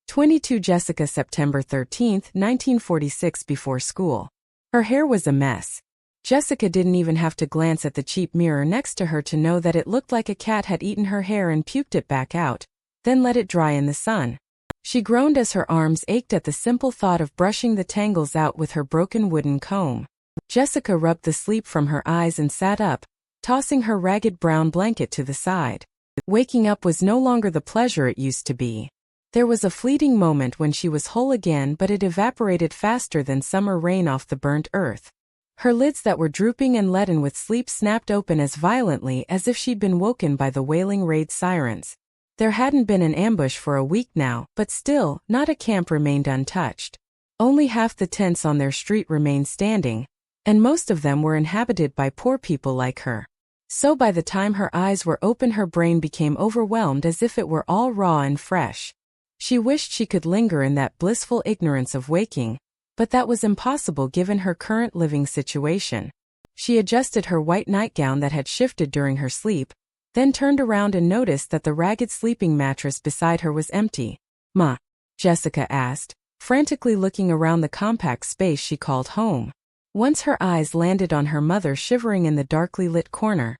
22 Jessica, September 13, 1946. Before school. Her hair was a mess. Jessica didn't even have to glance at the cheap mirror next to her to know that it looked like a cat had eaten her hair and puked it back out, then let it dry in the sun. She groaned as her arms ached at the simple thought of brushing the tangles out with her broken wooden comb. Jessica rubbed the sleep from her eyes and sat up, tossing her ragged brown blanket to the side. Waking up was no longer the pleasure it used to be. There was a fleeting moment when she was whole again, but it evaporated faster than summer rain off the burnt earth. Her lids that were drooping and leaden with sleep snapped open as violently as if she'd been woken by the wailing raid sirens. There hadn't been an ambush for a week now, but still, not a camp remained untouched. Only half the tents on their street remained standing, and most of them were inhabited by poor people like her. So by the time her eyes were open, her brain became overwhelmed as if it were all raw and fresh. She wished she could linger in that blissful ignorance of waking, but that was impossible given her current living situation. She adjusted her white nightgown that had shifted during her sleep, then turned around and noticed that the ragged sleeping mattress beside her was empty. Ma? Jessica asked, frantically looking around the compact space she called home. Once her eyes landed on her mother shivering in the darkly lit corner,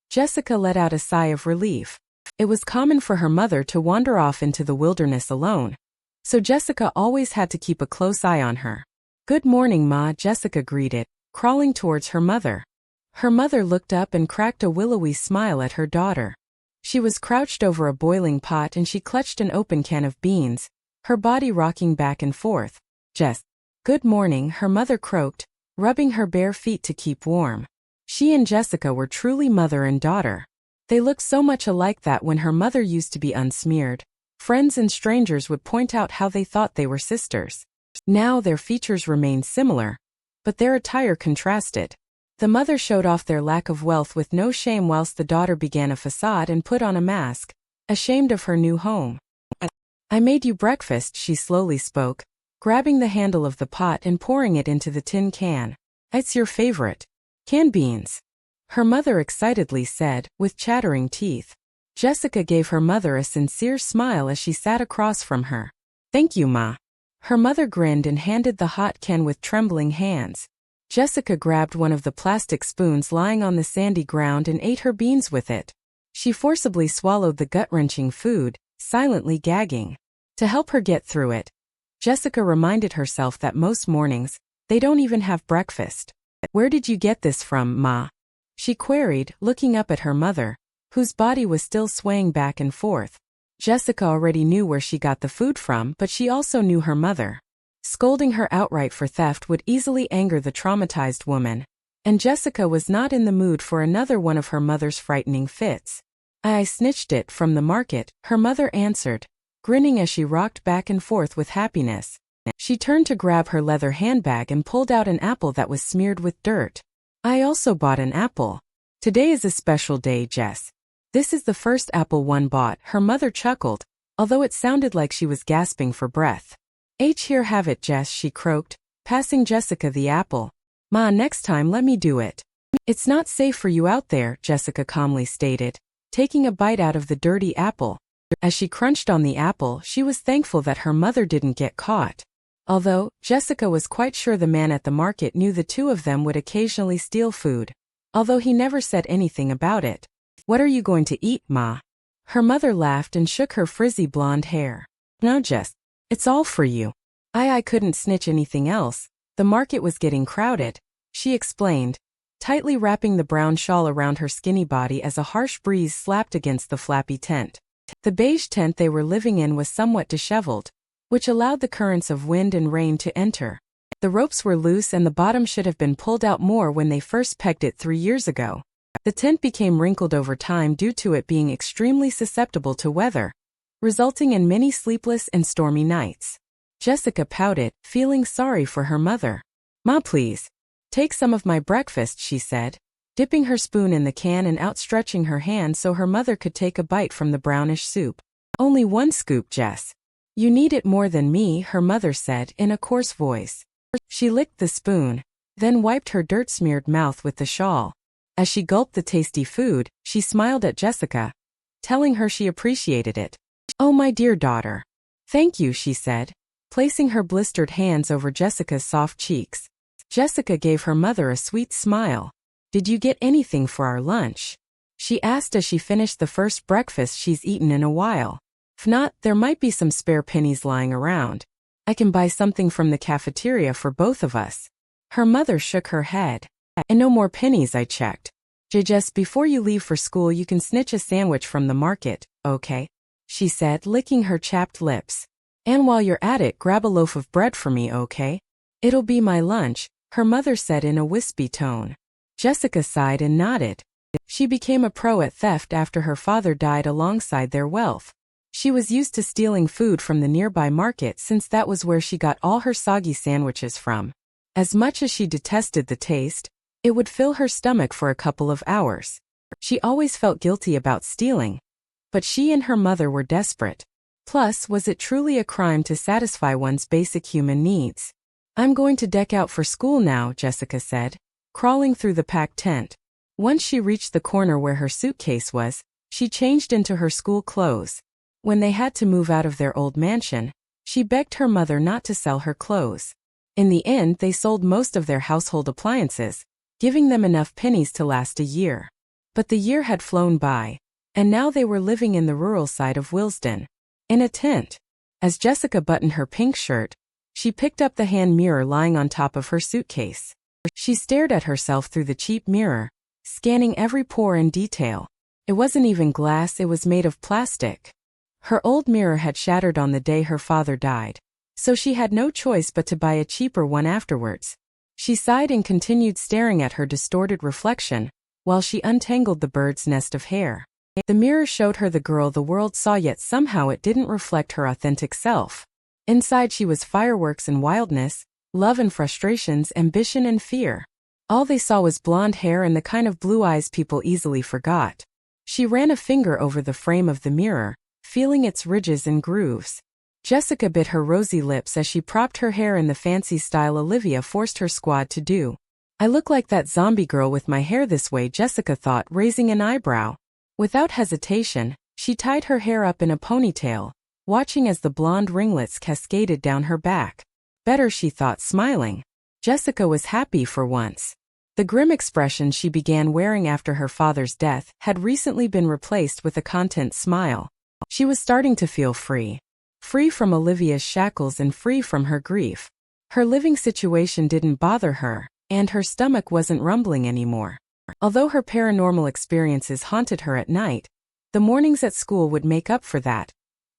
Jessica let out a sigh of relief. It was common for her mother to wander off into the wilderness alone, so Jessica always had to keep a close eye on her. Good morning, Ma, Jessica greeted, crawling towards her mother. Her mother looked up and cracked a willowy smile at her daughter. She was crouched over a boiling pot and she clutched an open can of beans, her body rocking back and forth. Jess. Good morning, her mother croaked, rubbing her bare feet to keep warm. She and Jessica were truly mother and daughter. They looked so much alike that when her mother used to be unsmeared, friends and strangers would point out how they thought they were sisters. Now their features remained similar, but their attire contrasted. The mother showed off their lack of wealth with no shame whilst the daughter began a facade and put on a mask, ashamed of her new home. I made you breakfast, she slowly spoke, grabbing the handle of the pot and pouring it into the tin can. It's your favorite. Canned beans. her mother excitedly said, with chattering teeth. Jessica gave her mother a sincere smile as she sat across from her. "Thank you, Ma." Her mother grinned and handed the hot can with trembling hands. Jessica grabbed one of the plastic spoons lying on the sandy ground and ate her beans with it. She forcibly swallowed the gut-wrenching food, silently gagging. To help her get through it, Jessica reminded herself that most mornings, they don't even have breakfast. "Where did you get this from, Ma?" she queried, looking up at her mother, whose body was still swaying back and forth. Jessica already knew where she got the food from, but she also knew her mother. Scolding her outright for theft would easily anger the traumatized woman, and Jessica was not in the mood for another one of her mother's frightening fits. "I snitched it from the market," her mother answered, grinning as she rocked back and forth with happiness. She turned to grab her leather handbag and pulled out an apple that was smeared with dirt. "I also bought an apple. Today is a special day, Jess. This is the first apple one bought," her mother chuckled, although it sounded like she was gasping for breath. Here, have it, Jess," she croaked, passing Jessica the apple. "Ma, next time let me do it." "It's not safe for you out there," Jessica calmly stated, taking a bite out of the dirty apple. As she crunched on the apple, she was thankful that her mother didn't get caught. Although, Jessica was quite sure the man at the market knew the two of them would occasionally steal food. Although he never said anything about it. "What are you going to eat, Ma?" Her mother laughed and shook her frizzy blonde hair. "No, Jess. It's all for you. I couldn't snitch anything else. The market was getting crowded," she explained, tightly wrapping the brown shawl around her skinny body as a harsh breeze slapped against the flappy tent. The beige tent they were living in was somewhat disheveled, which allowed the currents of wind and rain to enter. The ropes were loose and the bottom should have been pulled out more when they first pegged it 3 years ago. The tent became wrinkled over time due to it being extremely susceptible to weather, resulting in many sleepless and stormy nights. Jessica pouted, feeling sorry for her mother. "Ma, please. Take some of my breakfast," she said, dipping her spoon in the can and outstretching her hand so her mother could take a bite from the brownish soup. "Only 1 scoop, Jess. You need it more than me," her mother said in a coarse voice. She licked the spoon, then wiped her dirt-smeared mouth with the shawl. As she gulped the tasty food, she smiled at Jessica, telling her she appreciated it. "Oh, my dear daughter. Thank you," she said, placing her blistered hands over Jessica's soft cheeks. Jessica gave her mother a sweet smile. "Did you get anything for our lunch?" she asked as she finished the first breakfast she's eaten in a while. "If not, there might be some spare pennies lying around. I can buy something from the cafeteria for both of us." Her mother shook her head. "And no more pennies, I checked. Just before you leave for school you can snitch a sandwich from the market, okay?" she said, licking her chapped lips. "And while you're at it, grab a loaf of bread for me, okay?" "It'll be my lunch," her mother said in a wispy tone. Jessica sighed and nodded. She became a pro at theft after her father died alongside their wealth. She was used to stealing food from the nearby market since that was where she got all her soggy sandwiches from. As much as she detested the taste, it would fill her stomach for a couple of hours. She always felt guilty about stealing, but she and her mother were desperate. Plus, was it truly a crime to satisfy one's basic human needs? "I'm going to deck out for school now," Jessica said, crawling through the packed tent. Once she reached the corner where her suitcase was, she changed into her school clothes. When they had to move out of their old mansion, she begged her mother not to sell her clothes. In the end, they sold most of their household appliances, giving them enough pennies to last a year. But the year had flown by, and now they were living in the rural side of Willesden, in a tent. As Jessica buttoned her pink shirt, she picked up the hand mirror lying on top of her suitcase. She stared at herself through the cheap mirror, scanning every pore and detail. It wasn't even glass, it was made of plastic. Her old mirror had shattered on the day her father died, so she had no choice but to buy a cheaper one afterwards. She sighed and continued staring at her distorted reflection, while she untangled the bird's nest of hair. The mirror showed her the girl the world saw, yet somehow it didn't reflect her authentic self. Inside she was fireworks and wildness, love and frustrations, ambition and fear. All they saw was blonde hair and the kind of blue eyes people easily forgot. She ran a finger over the frame of the mirror, feeling its ridges and grooves. Jessica bit her rosy lips as she propped her hair in the fancy style Olivia forced her squad to do. I look like that zombie girl with my hair this way, Jessica thought, raising an eyebrow. Without hesitation, she tied her hair up in a ponytail, watching as the blonde ringlets cascaded down her back. Better, she thought, smiling. Jessica was happy for once. The grim expression she began wearing after her father's death had recently been replaced with a content smile. She was starting to feel free. Free from Olivia's shackles and free from her grief. Her living situation didn't bother her, and her stomach wasn't rumbling anymore. Although her paranormal experiences haunted her at night, the mornings at school would make up for that,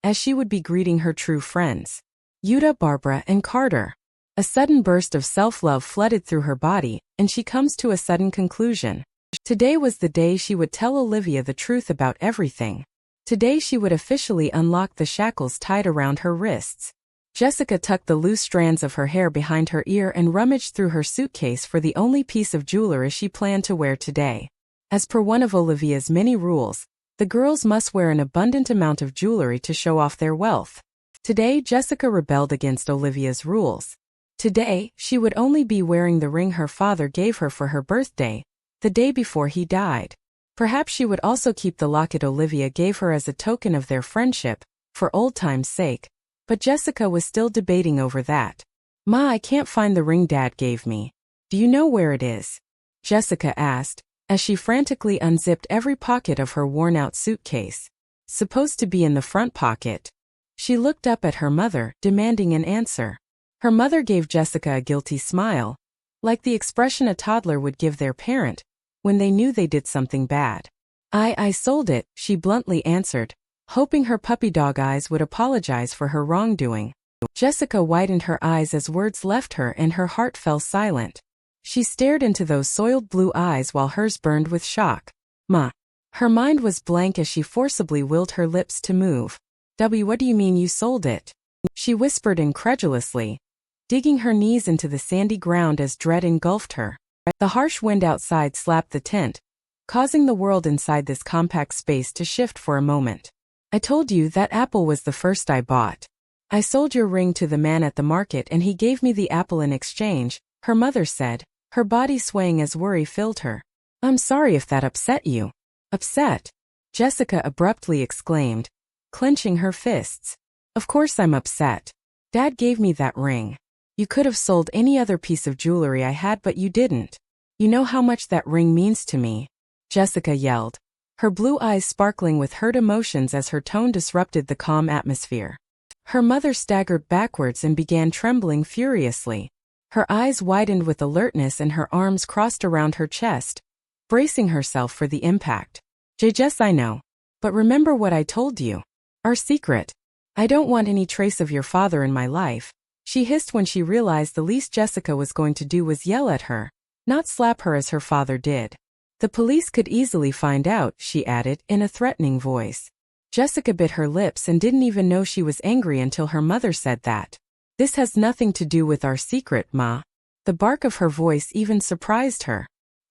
as she would be greeting her true friends, Yuta, Barbara, and Carter. A sudden burst of self-love flooded through her body, and she comes to a sudden conclusion. Today was the day she would tell Olivia the truth about everything. Today she would officially unlock the shackles tied around her wrists. Jessica tucked the loose strands of her hair behind her ear and rummaged through her suitcase for the only piece of jewelry she planned to wear today. As per one of Olivia's many rules, the girls must wear an abundant amount of jewelry to show off their wealth. Today, Jessica rebelled against Olivia's rules. Today, she would only be wearing the ring her father gave her for her birthday, the day before he died. Perhaps she would also keep the locket Olivia gave her as a token of their friendship, for old time's sake, but Jessica was still debating over that. "Ma, I can't find the ring Dad gave me. Do you know where it is?" Jessica asked, as she frantically unzipped every pocket of her worn-out suitcase. "Supposed to be in the front pocket." She looked up at her mother, demanding an answer. Her mother gave Jessica a guilty smile, like the expression a toddler would give their parent when they knew they did something bad. I sold it," she bluntly answered, hoping her puppy dog eyes would apologize for her wrongdoing. Jessica widened her eyes as words left her and her heart fell silent. She stared into those soiled blue eyes while hers burned with shock. "Ma." Her mind was blank as she forcibly willed her lips to move. What do you mean you sold it?" she whispered incredulously, digging her knees into the sandy ground as dread engulfed her. The harsh wind outside slapped the tent, causing the world inside this compact space to shift for a moment. "I told you that apple was the first I bought. I sold your ring to the man at the market and he gave me the apple in exchange," her mother said, her body swaying as worry filled her. "I'm sorry if that upset you." "Upset?" Jessica abruptly exclaimed, clenching her fists. "Of course I'm upset. Dad gave me that ring. You could have sold any other piece of jewelry I had, but you didn't. You know how much that ring means to me," Jessica yelled, her blue eyes sparkling with hurt emotions as her tone disrupted the calm atmosphere. Her mother staggered backwards and began trembling furiously. Her eyes widened with alertness and her arms crossed around her chest, bracing herself for the impact. "Jess, I know. But remember what I told you. Our secret. I don't want any trace of your father in my life," she hissed when she realized the least Jessica was going to do was yell at her, not slap her as her father did. "The police could easily find out," she added in a threatening voice. Jessica bit her lips and didn't even know she was angry until her mother said that. "This has nothing to do with our secret, Ma." The bark of her voice even surprised her.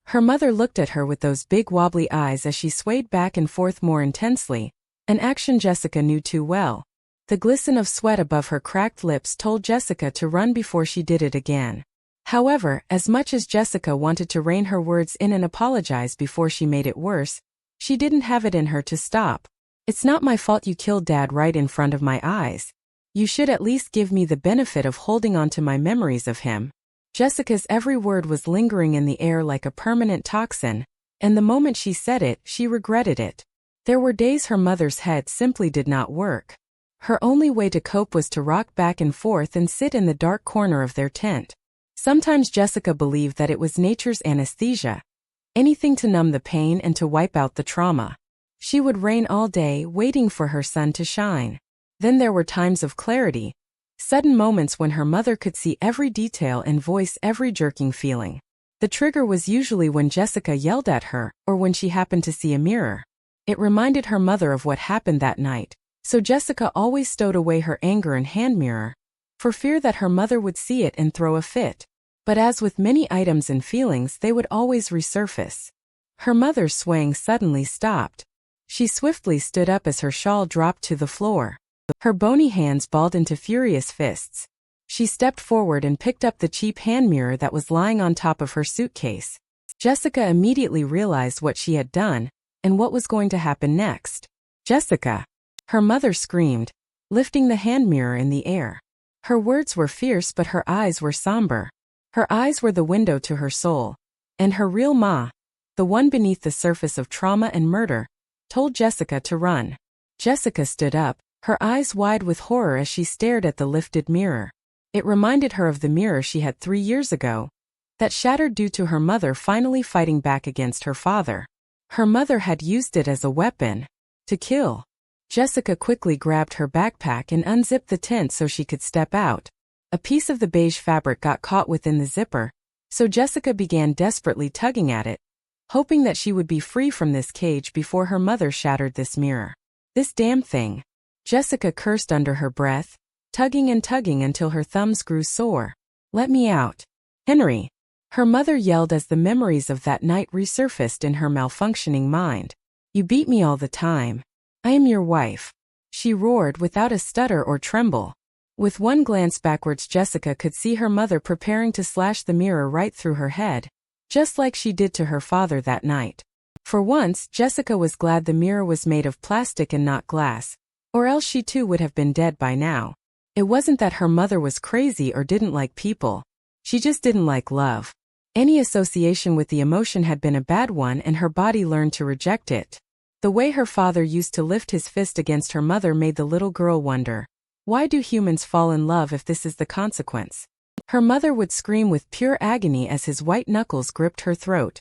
Her mother looked at her with those big wobbly eyes as she swayed back and forth more intensely, an action Jessica knew too well. The glisten of sweat above her cracked lips told Jessica to run before she did it again. However, as much as Jessica wanted to rein her words in and apologize before she made it worse, she didn't have it in her to stop. "It's not my fault you killed Dad right in front of my eyes. You should at least give me the benefit of holding on to my memories of him." Jessica's every word was lingering in the air like a permanent toxin, and the moment she said it, she regretted it. There were days her mother's head simply did not work. Her only way to cope was to rock back and forth and sit in the dark corner of their tent. Sometimes Jessica believed that it was nature's anesthesia, anything to numb the pain and to wipe out the trauma. She would reign all day, waiting for her sun to shine. Then there were times of clarity, sudden moments when her mother could see every detail and voice every jerking feeling. The trigger was usually when Jessica yelled at her, or when she happened to see a mirror. It reminded her mother of what happened that night, so Jessica always stowed away her anger and hand mirror, for fear that her mother would see it and throw a fit. But as with many items and feelings, they would always resurface. Her mother's swaying suddenly stopped. She swiftly stood up as her shawl dropped to the floor. Her bony hands balled into furious fists. She stepped forward and picked up the cheap hand mirror that was lying on top of her suitcase. Jessica immediately realized what she had done and what was going to happen next. "Jessica!" her mother screamed, lifting the hand mirror in the air. Her words were fierce, but her eyes were somber. Her eyes were the window to her soul, and her real Ma, the one beneath the surface of trauma and murder, told Jessica to run. Jessica stood up, her eyes wide with horror as she stared at the lifted mirror. It reminded her of the mirror she had 3 years ago, that shattered due to her mother finally fighting back against her father. Her mother had used it as a weapon, to kill. Jessica quickly grabbed her backpack and unzipped the tent so she could step out. A piece of the beige fabric got caught within the zipper, so Jessica began desperately tugging at it, hoping that she would be free from this cage before her mother shattered this mirror. "This damn thing," Jessica cursed under her breath, tugging and tugging until her thumbs grew sore. "Let me out. Henry!" her mother yelled as the memories of that night resurfaced in her malfunctioning mind. "You beat me all the time. I am your wife," she roared without a stutter or tremble. With one glance backwards, Jessica could see her mother preparing to slash the mirror right through her head, just like she did to her father that night. For once, Jessica was glad the mirror was made of plastic and not glass, or else she too would have been dead by now. It wasn't that her mother was crazy or didn't like people. She just didn't like love. Any association with the emotion had been a bad one, and her body learned to reject it. The way her father used to lift his fist against her mother made the little girl wonder, why do humans fall in love if this is the consequence? Her mother would scream with pure agony as his white knuckles gripped her throat.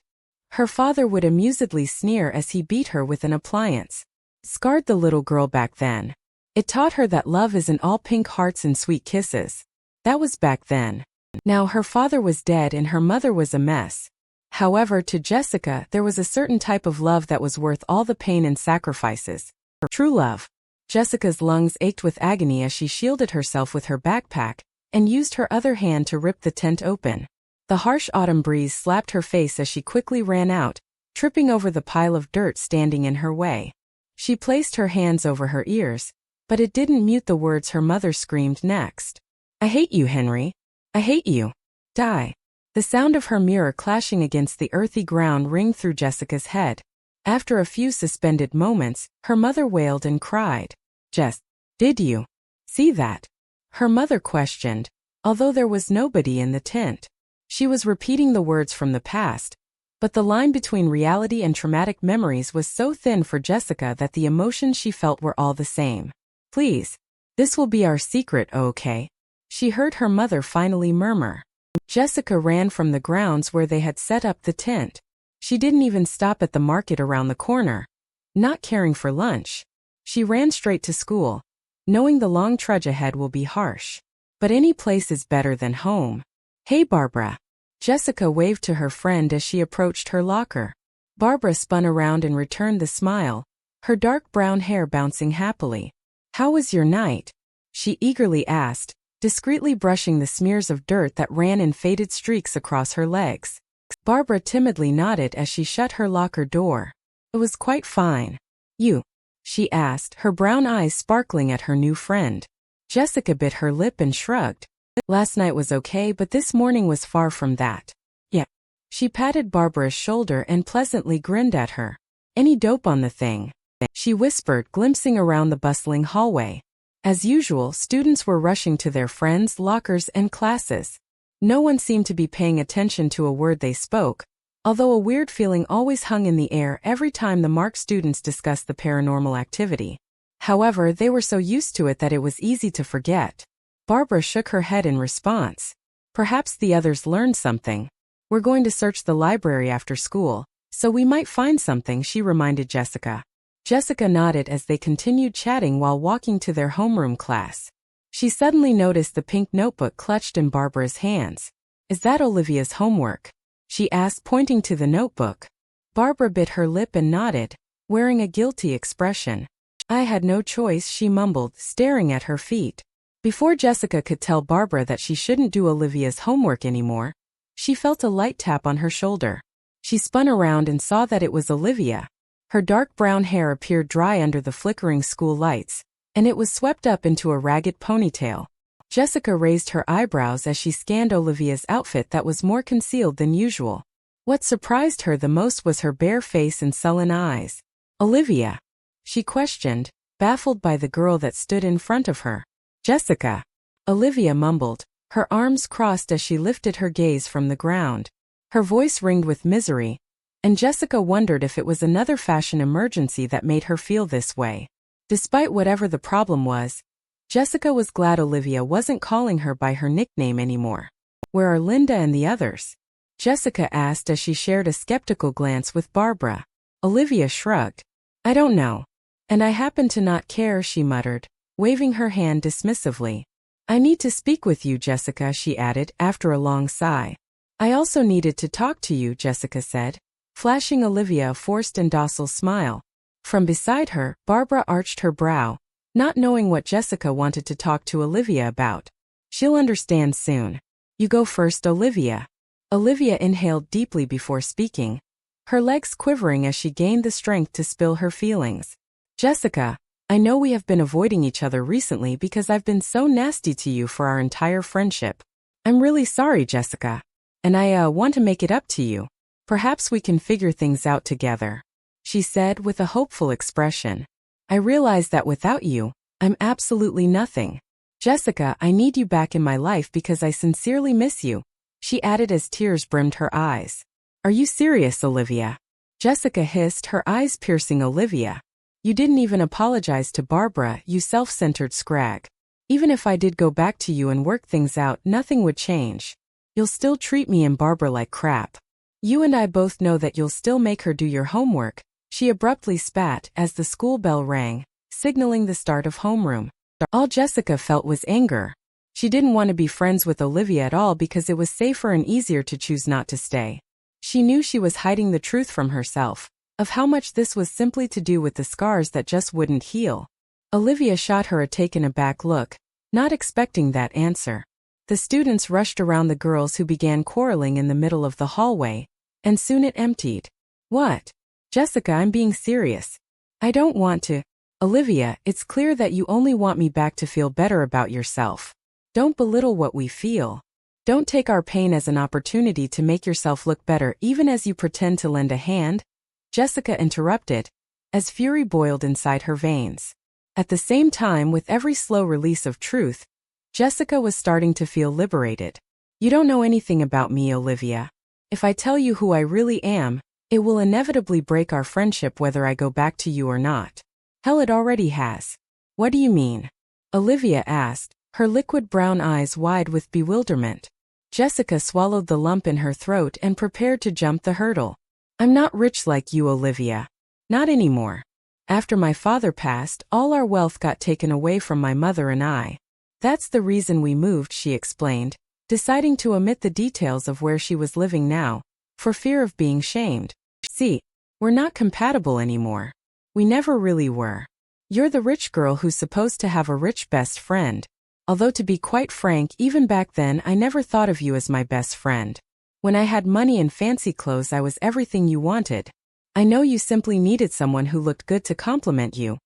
Her father would amusedly sneer as he beat her with an appliance. Scarred the little girl back then. It taught her that love isn't all pink hearts and sweet kisses. That was back then. Now her father was dead and her mother was a mess. However, to Jessica, there was a certain type of love that was worth all the pain and sacrifices. True love. Jessica's lungs ached with agony as she shielded herself with her backpack and used her other hand to rip the tent open. The harsh autumn breeze slapped her face as she quickly ran out, tripping over the pile of dirt standing in her way. She placed her hands over her ears, but it didn't mute the words her mother screamed next. "I hate you, Henry. I hate you. Die." The sound of her mirror clashing against the earthy ground rang through Jessica's head. After a few suspended moments, her mother wailed and cried. "Jess, did you see that?" her mother questioned, although there was nobody in the tent. She was repeating the words from the past, but the line between reality and traumatic memories was so thin for Jessica that the emotions she felt were all the same. "Please, this will be our secret, okay?" she heard her mother finally murmur. Jessica ran from the grounds where they had set up the tent. She didn't even stop at the market around the corner. Not caring for lunch, she ran straight to school, knowing the long trudge ahead will be harsh. But any place is better than home. "Hey, Barbara." Jessica waved to her friend as she approached her locker. Barbara spun around and returned the smile, her dark brown hair bouncing happily. "How was your night?" she eagerly asked, discreetly brushing the smears of dirt that ran in faded streaks across her legs. Barbara timidly nodded as she shut her locker door. "It was quite fine." "You?" she asked, her brown eyes sparkling at her new friend. Jessica bit her lip and shrugged. "Last night was okay, but this morning was far from that." "Yeah." She patted Barbara's shoulder and pleasantly grinned at her. "Any dope on the thing?" she whispered, glimpsing around the bustling hallway. As usual, students were rushing to their friends' lockers and classes. No one seemed to be paying attention to a word they spoke, although a weird feeling always hung in the air every time the MARC students discussed the paranormal activity. However, they were so used to it that it was easy to forget. Barbara shook her head in response. Perhaps the others learned something. "We're going to search the library after school, so we might find something," she reminded Jessica. Jessica nodded as they continued chatting while walking to their homeroom class. She suddenly noticed the pink notebook clutched in Barbara's hands. "Is that Olivia's homework?" she asked, pointing to the notebook. Barbara bit her lip and nodded, wearing a guilty expression. "I had no choice," she mumbled, staring at her feet. Before Jessica could tell Barbara that she shouldn't do Olivia's homework anymore, she felt a light tap on her shoulder. She spun around and saw that it was Olivia. Her dark brown hair appeared dry under the flickering school lights, and it was swept up into a ragged ponytail. Jessica raised her eyebrows as she scanned Olivia's outfit that was more concealed than usual. What surprised her the most was her bare face and sullen eyes. "Olivia?" she questioned, baffled by the girl that stood in front of her. "Jessica," Olivia mumbled, her arms crossed as she lifted her gaze from the ground. Her voice ringed with misery, and Jessica wondered if it was another fashion emergency that made her feel this way. Despite whatever the problem was, Jessica was glad Olivia wasn't calling her by her nickname anymore. "Where are Linda and the others?" Jessica asked as she shared a skeptical glance with Barbara. Olivia shrugged. "I don't know. And I happen to not care," she muttered, waving her hand dismissively. "I need to speak with you, Jessica," she added after a long sigh. "I also needed to talk to you," Jessica said, flashing Olivia a forced and docile smile. From beside her, Barbara arched her brow, not knowing what Jessica wanted to talk to Olivia about. "She'll understand soon. You go first, Olivia." Olivia inhaled deeply before speaking, her legs quivering as she gained the strength to spill her feelings. "Jessica, I know we have been avoiding each other recently because I've been so nasty to you for our entire friendship. I'm really sorry, Jessica. And I want to make it up to you. Perhaps we can figure things out together," she said with a hopeful expression. "I realize that without you, I'm absolutely nothing. Jessica, I need you back in my life because I sincerely miss you," she added as tears brimmed her eyes. "Are you serious, Olivia?" Jessica hissed, her eyes piercing Olivia. "You didn't even apologize to Barbara, you self-centered scrag. Even if I did go back to you and work things out, nothing would change. You'll still treat me and Barbara like crap. You and I both know that you'll still make her do your homework," she abruptly spat as the school bell rang, signaling the start of homeroom. All Jessica felt was anger. She didn't want to be friends with Olivia at all because it was safer and easier to choose not to stay. She knew she was hiding the truth from herself, of how much this was simply to do with the scars that just wouldn't heal. Olivia shot her a taken-aback look, not expecting that answer. The students rushed around the girls who began quarreling in the middle of the hallway, and soon it emptied. "What?" "Jessica, I'm being serious. I don't want to." "Olivia, it's clear that you only want me back to feel better about yourself. Don't belittle what we feel. Don't take our pain as an opportunity to make yourself look better even as you pretend to lend a hand," Jessica interrupted, as fury boiled inside her veins. At the same time, with every slow release of truth, Jessica was starting to feel liberated. "You don't know anything about me, Olivia. If I tell you who I really am, it will inevitably break our friendship whether I go back to you or not. Hell, it already has." "What do you mean?" Olivia asked, her liquid brown eyes wide with bewilderment. Jessica swallowed the lump in her throat and prepared to jump the hurdle. "I'm not rich like you, Olivia. Not anymore. After my father passed, all our wealth got taken away from my mother and I. That's the reason we moved," she explained, deciding to omit the details of where she was living now, for fear of being shamed. "See, we're not compatible anymore. We never really were. You're the rich girl who's supposed to have a rich best friend. Although to be quite frank, even back then I never thought of you as my best friend. When I had money and fancy clothes, I was everything you wanted. I know you simply needed someone who looked good to compliment you,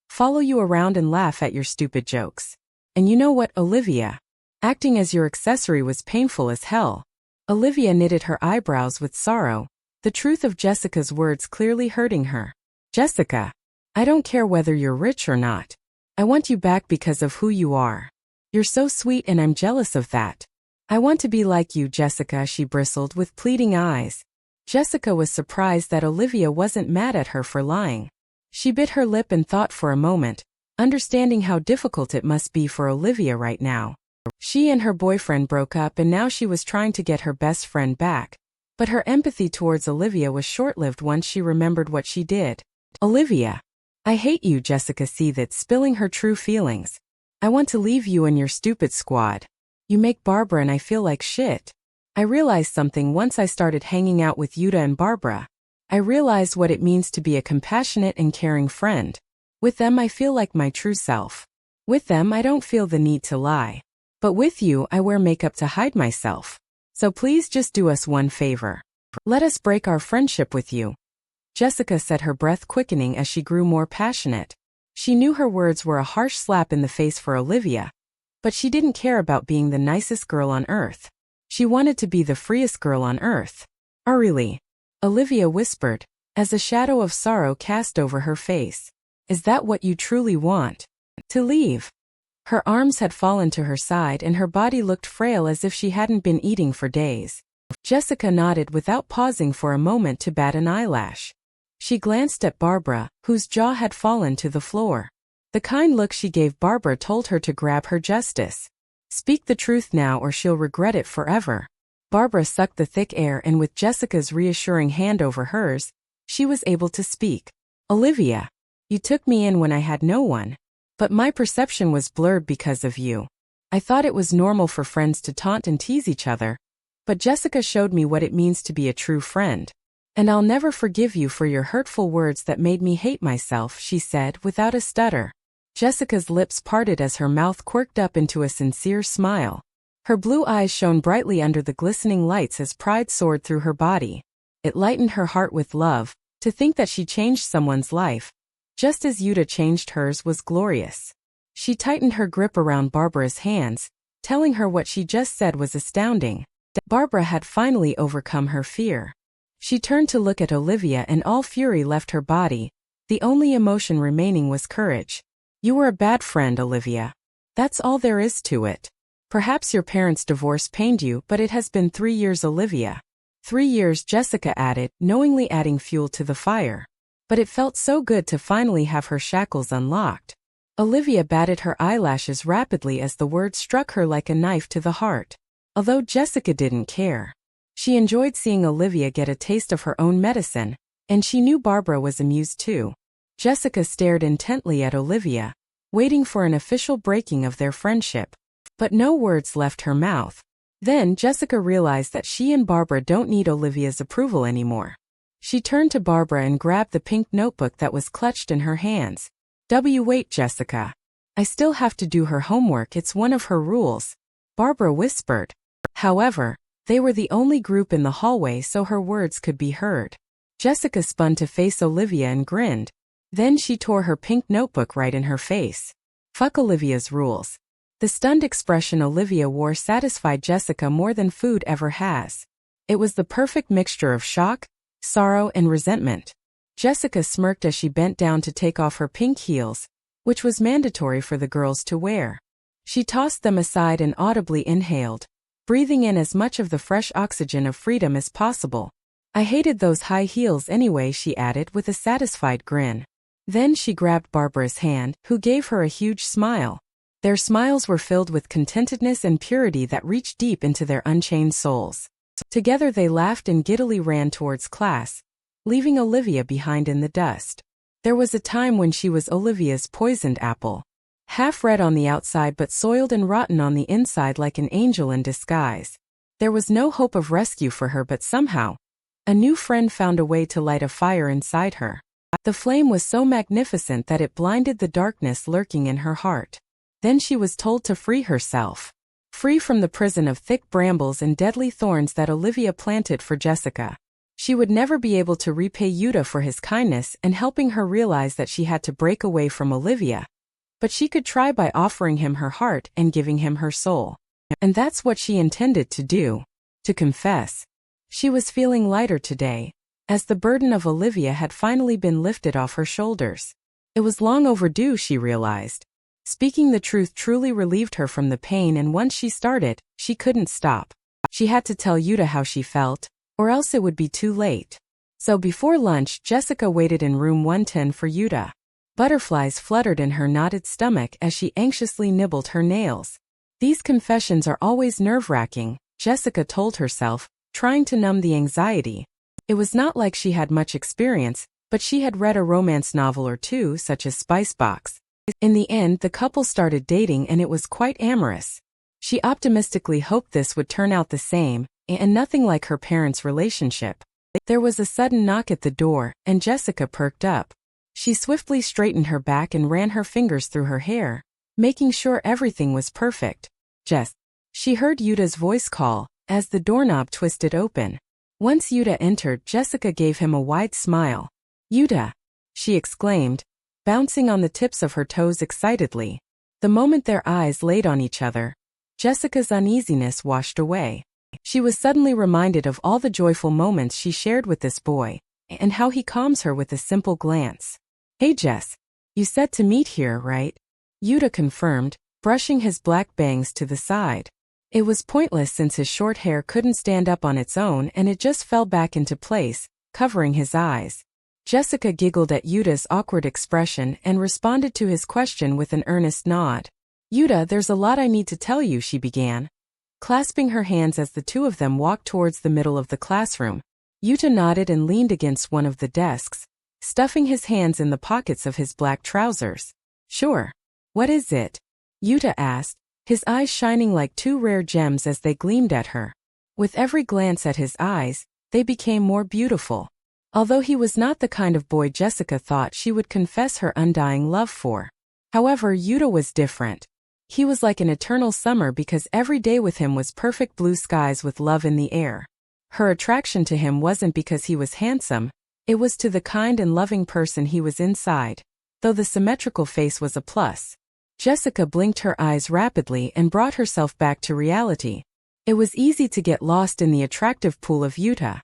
follow you around and laugh at your stupid jokes. And you know what, Olivia? Acting as your accessory was painful as hell." Olivia knitted her eyebrows with sorrow, the truth of Jessica's words clearly hurting her. "Jessica, I don't care whether you're rich or not. I want you back because of who you are. You're so sweet and I'm jealous of that. I want to be like you, Jessica," she bristled with pleading eyes. Jessica was surprised that Olivia wasn't mad at her for lying. She bit her lip and thought for a moment, understanding how difficult it must be for Olivia right now. She and her boyfriend broke up and now she was trying to get her best friend back. But her empathy towards Olivia was short-lived once she remembered what she did. "Olivia, I hate you," Jessica seethed, spilling her true feelings. "I want to leave you and your stupid squad. You make Barbara and I feel like shit. I realized something once I started hanging out with Yuta and Barbara. I realized what it means to be a compassionate and caring friend. With them I feel like my true self. With them I don't feel the need to lie. But with you I wear makeup to hide myself. So please just do us one favor. Let us break our friendship with you." Jessica said, her breath quickening as she grew more passionate. She knew her words were a harsh slap in the face for Olivia, But she didn't care about being the nicest girl on earth. She wanted to be the freest girl on earth. "Oh really?" Olivia whispered, as a shadow of sorrow cast over her face. "Is that what you truly want? To leave?" Her arms had fallen to her side and her body looked frail as if she hadn't been eating for days. Jessica nodded without pausing for a moment to bat an eyelash. She glanced at Barbara, whose jaw had fallen to the floor. The kind look she gave Barbara told her to grab her justice. "Speak the truth now or she'll regret it forever." Barbara sucked the thick air and with Jessica's reassuring hand over hers, she was able to speak. "Olivia, you took me in when I had no one. But my perception was blurred because of you. I thought it was normal for friends to taunt and tease each other. But Jessica showed me what it means to be a true friend. And I'll never forgive you for your hurtful words that made me hate myself," she said without a stutter. Jessica's lips parted as her mouth quirked up into a sincere smile. Her blue eyes shone brightly under the glistening lights as pride soared through her body. It lightened her heart with love. To think that she changed someone's life, just as Yuta changed hers, was glorious. She tightened her grip around Barbara's hands, telling her what she just said was astounding. Barbara had finally overcome her fear. She turned to look at Olivia and all fury left her body. The only emotion remaining was courage. "You were a bad friend, Olivia. That's all there is to it. Perhaps your parents' divorce pained you, but it has been 3 years, Olivia." 3 years, Jessica added, knowingly adding fuel to the fire. But it felt so good to finally have her shackles unlocked. Olivia batted her eyelashes rapidly as the word struck her like a knife to the heart. Although Jessica didn't care. She enjoyed seeing Olivia get a taste of her own medicine, and she knew Barbara was amused too. Jessica stared intently at Olivia, waiting for an official breaking of their friendship. But no words left her mouth. Then Jessica realized that she and Barbara don't need Olivia's approval anymore. She turned to Barbara and grabbed the pink notebook that was clutched in her hands. Wait, Jessica. I still have to do her homework, it's one of her rules," Barbara whispered. However, they were the only group in the hallway so her words could be heard. Jessica spun to face Olivia and grinned. Then she tore her pink notebook right in her face. Fuck Olivia's rules. The stunned expression Olivia wore satisfied Jessica more than food ever has. It was the perfect mixture of shock, sorrow, and resentment. Jessica smirked as she bent down to take off her pink heels, which was mandatory for the girls to wear. She tossed them aside and audibly inhaled, breathing in as much of the fresh oxygen of freedom as possible. "I hated those high heels anyway," she added with a satisfied grin. Then she grabbed Barbara's hand, who gave her a huge smile. Their smiles were filled with contentedness and purity that reached deep into their unchained souls. Together they laughed and giddily ran towards class, leaving Olivia behind in the dust. There was a time when she was Olivia's poisoned apple. Half red on the outside but soiled and rotten on the inside like an angel in disguise. There was no hope of rescue for her, but somehow, a new friend found a way to light a fire inside her. The flame was so magnificent that it blinded the darkness lurking in her heart. Then she was told to free herself. Free from the prison of thick brambles and deadly thorns that Olivia planted for Jessica. She would never be able to repay Yuta for his kindness and helping her realize that she had to break away from Olivia. But she could try by offering him her heart and giving him her soul. And that's what she intended to do. To confess. She was feeling lighter today, as the burden of Olivia had finally been lifted off her shoulders. It was long overdue, she realized. Speaking the truth truly relieved her from the pain, and once she started, she couldn't stop. She had to tell Yuta how she felt, or else it would be too late. So before lunch, Jessica waited in room 110 for Yuta. Butterflies fluttered in her knotted stomach as she anxiously nibbled her nails. These confessions are always nerve-wracking, Jessica told herself, trying to numb the anxiety. It was not like she had much experience, but she had read a romance novel or two, such as Spicebox. In the end, the couple started dating and it was quite amorous. She optimistically hoped this would turn out the same, and nothing like her parents' relationship. There was a sudden knock at the door, and Jessica perked up. She swiftly straightened her back and ran her fingers through her hair, making sure everything was perfect. "Jess." She heard Yuta's voice call, as the doorknob twisted open. Once Yuta entered, Jessica gave him a wide smile. "Yuta!" she exclaimed, bouncing on the tips of her toes excitedly. The moment their eyes laid on each other, Jessica's uneasiness washed away. She was suddenly reminded of all the joyful moments she shared with this boy, and how he calms her with a simple glance. "Hey Jess, you said to meet here, right?" Yuta confirmed, brushing his black bangs to the side. It was pointless since his short hair couldn't stand up on its own and it just fell back into place, covering his eyes. Jessica giggled at Yuta's awkward expression and responded to his question with an earnest nod. "Yuta, there's a lot I need to tell you," she began, clasping her hands as the two of them walked towards the middle of the classroom. Yuta nodded and leaned against one of the desks, stuffing his hands in the pockets of his black trousers. "Sure. What is it?" Yuta asked, his eyes shining like two rare gems as they gleamed at her. With every glance at his eyes, they became more beautiful. Although he was not the kind of boy Jessica thought she would confess her undying love for. However, Yuta was different. He was like an eternal summer because every day with him was perfect blue skies with love in the air. Her attraction to him wasn't because he was handsome, it was to the kind and loving person he was inside, though the symmetrical face was a plus. Jessica blinked her eyes rapidly and brought herself back to reality. It was easy to get lost in the attractive pool of Yuta.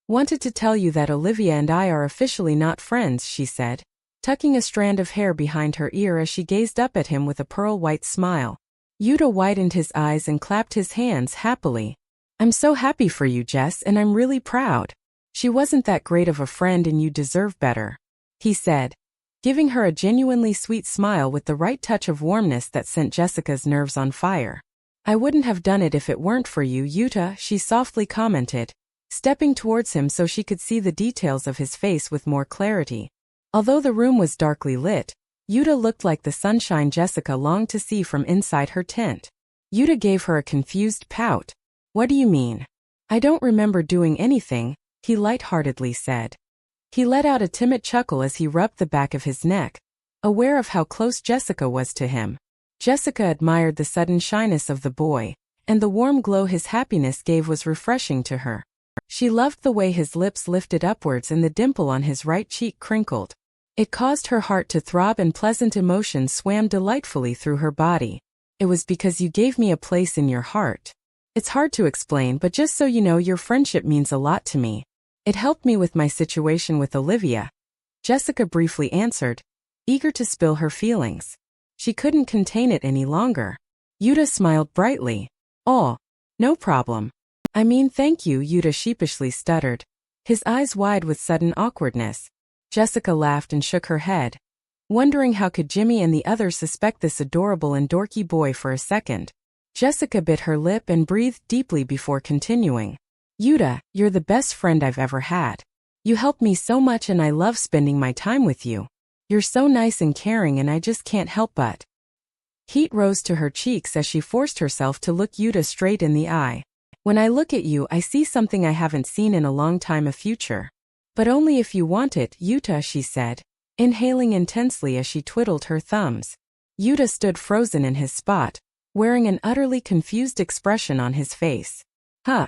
Wanted to tell you that Olivia and I are officially not friends," she said, tucking a strand of hair behind her ear as she gazed up at him with a pearl-white smile. Yuta widened his eyes and clapped his hands happily. "I'm so happy for you, Jess, and I'm really proud. She wasn't that great of a friend and you deserve better," he said, giving her a genuinely sweet smile with the right touch of warmness that sent Jessica's nerves on fire. "I wouldn't have done it if it weren't for you, Yuta," she softly commented, stepping towards him so she could see the details of his face with more clarity. Although the room was darkly lit, Yuta looked like the sunshine Jessica longed to see from inside her tent. Yuta gave her a confused pout. "What do you mean?" "I don't remember doing anything," he lightheartedly said. He let out a timid chuckle as he rubbed the back of his neck, aware of how close Jessica was to him. Jessica admired the sudden shyness of the boy, and the warm glow his happiness gave was refreshing to her. She loved the way his lips lifted upwards and the dimple on his right cheek crinkled. It caused her heart to throb and pleasant emotions swam delightfully through her body. "It was because you gave me a place in your heart. It's hard to explain, but just so you know, your friendship means a lot to me. It helped me with my situation with Olivia," Jessica briefly answered, eager to spill her feelings. She couldn't contain it any longer. Yuta smiled brightly. "Oh, no problem. I mean, thank you," Yuta sheepishly stuttered, his eyes wide with sudden awkwardness. Jessica laughed and shook her head, wondering how could Jimmy and the others suspect this adorable and dorky boy for a second. Jessica bit her lip and breathed deeply before continuing. "Yuta, you're the best friend I've ever had. You help me so much and I love spending my time with you. You're so nice and caring and I just can't help but." Heat rose to her cheeks as she forced herself to look Yuta straight in the eye. "When I look at you, I see something I haven't seen in a long time, a future. But only if you want it, Yuta," she said, inhaling intensely as she twiddled her thumbs. Yuta stood frozen in his spot, wearing an utterly confused expression on his face. "Huh?"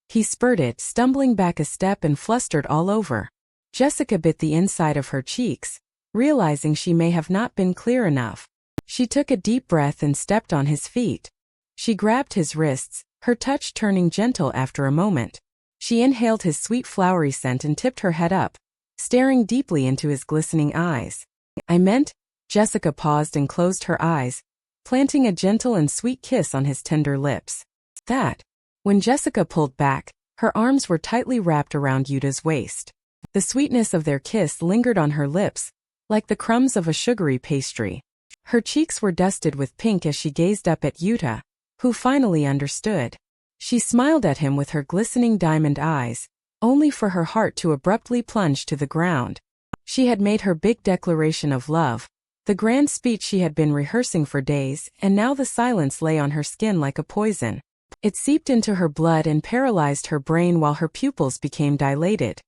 he spurted, stumbling back a step and flustered all over. Jessica bit the inside of her cheeks, realizing she may have not been clear enough. She took a deep breath and stepped on his feet. She grabbed his wrists, her touch turning gentle after a moment. She inhaled his sweet flowery scent and tipped her head up, staring deeply into his glistening eyes. "I meant," Jessica paused and closed her eyes, planting a gentle and sweet kiss on his tender lips. "That." When Jessica pulled back, her arms were tightly wrapped around Yuta's waist. The sweetness of their kiss lingered on her lips, like the crumbs of a sugary pastry. Her cheeks were dusted with pink as she gazed up at Yuta, who finally understood. She smiled at him with her glistening diamond eyes, only for her heart to abruptly plunge to the ground. She had made her big declaration of love, the grand speech she had been rehearsing for days, and now the silence lay on her skin like a poison. It seeped into her blood and paralyzed her brain while her pupils became dilated.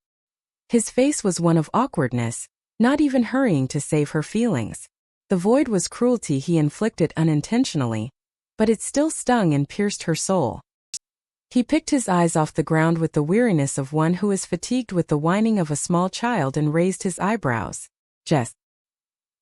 His face was one of awkwardness, not even hurrying to save her feelings. The void was cruelty he inflicted unintentionally, but it still stung and pierced her soul. He picked his eyes off the ground with the weariness of one who is fatigued with the whining of a small child and raised his eyebrows. "Jess,"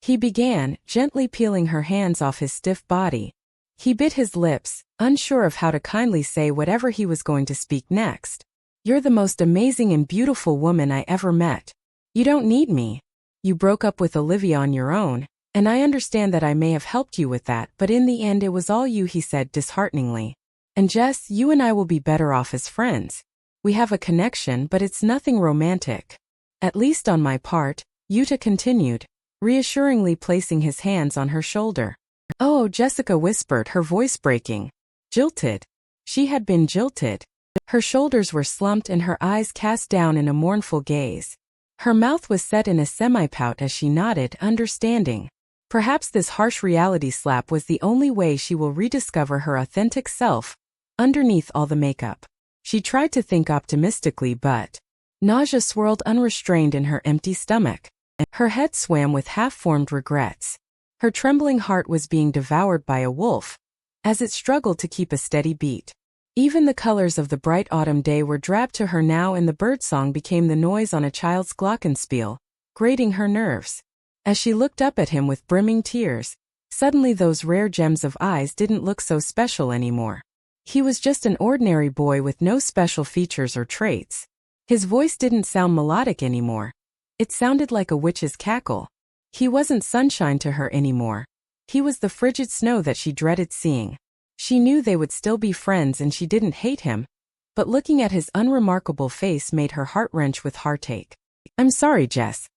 he began, gently peeling her hands off his stiff body. He bit his lips, unsure of how to kindly say whatever he was going to speak next. You're the most amazing and beautiful woman I ever met. You don't need me. You broke up with Olivia on your own, and I understand that I may have helped you with that, but in the end it was all you, he said dishearteningly. And Jess, you and I will be better off as friends. We have a connection, but it's nothing romantic. At least on my part, Yuta continued, reassuringly placing his hands on her shoulder. Oh, Jessica whispered, her voice breaking. Jilted. She had been jilted. Her shoulders were slumped and her eyes cast down in a mournful gaze. Her mouth was set in a semi-pout as she nodded, understanding. Perhaps this harsh reality slap was the only way she will rediscover her authentic self, underneath all the makeup. She tried to think optimistically, but nausea swirled unrestrained in her empty stomach. Her head swam with half-formed regrets. Her trembling heart was being devoured by a wolf, as it struggled to keep a steady beat. Even the colors of the bright autumn day were drab to her now, and the birdsong became the noise on a child's glockenspiel, grating her nerves. As she looked up at him with brimming tears, suddenly those rare gems of eyes didn't look so special anymore. He was just an ordinary boy with no special features or traits. His voice didn't sound melodic anymore. It sounded like a witch's cackle. He wasn't sunshine to her anymore. He was the frigid snow that she dreaded seeing. She knew they would still be friends and she didn't hate him, but looking at his unremarkable face made her heart wrench with heartache. I'm sorry, Jess.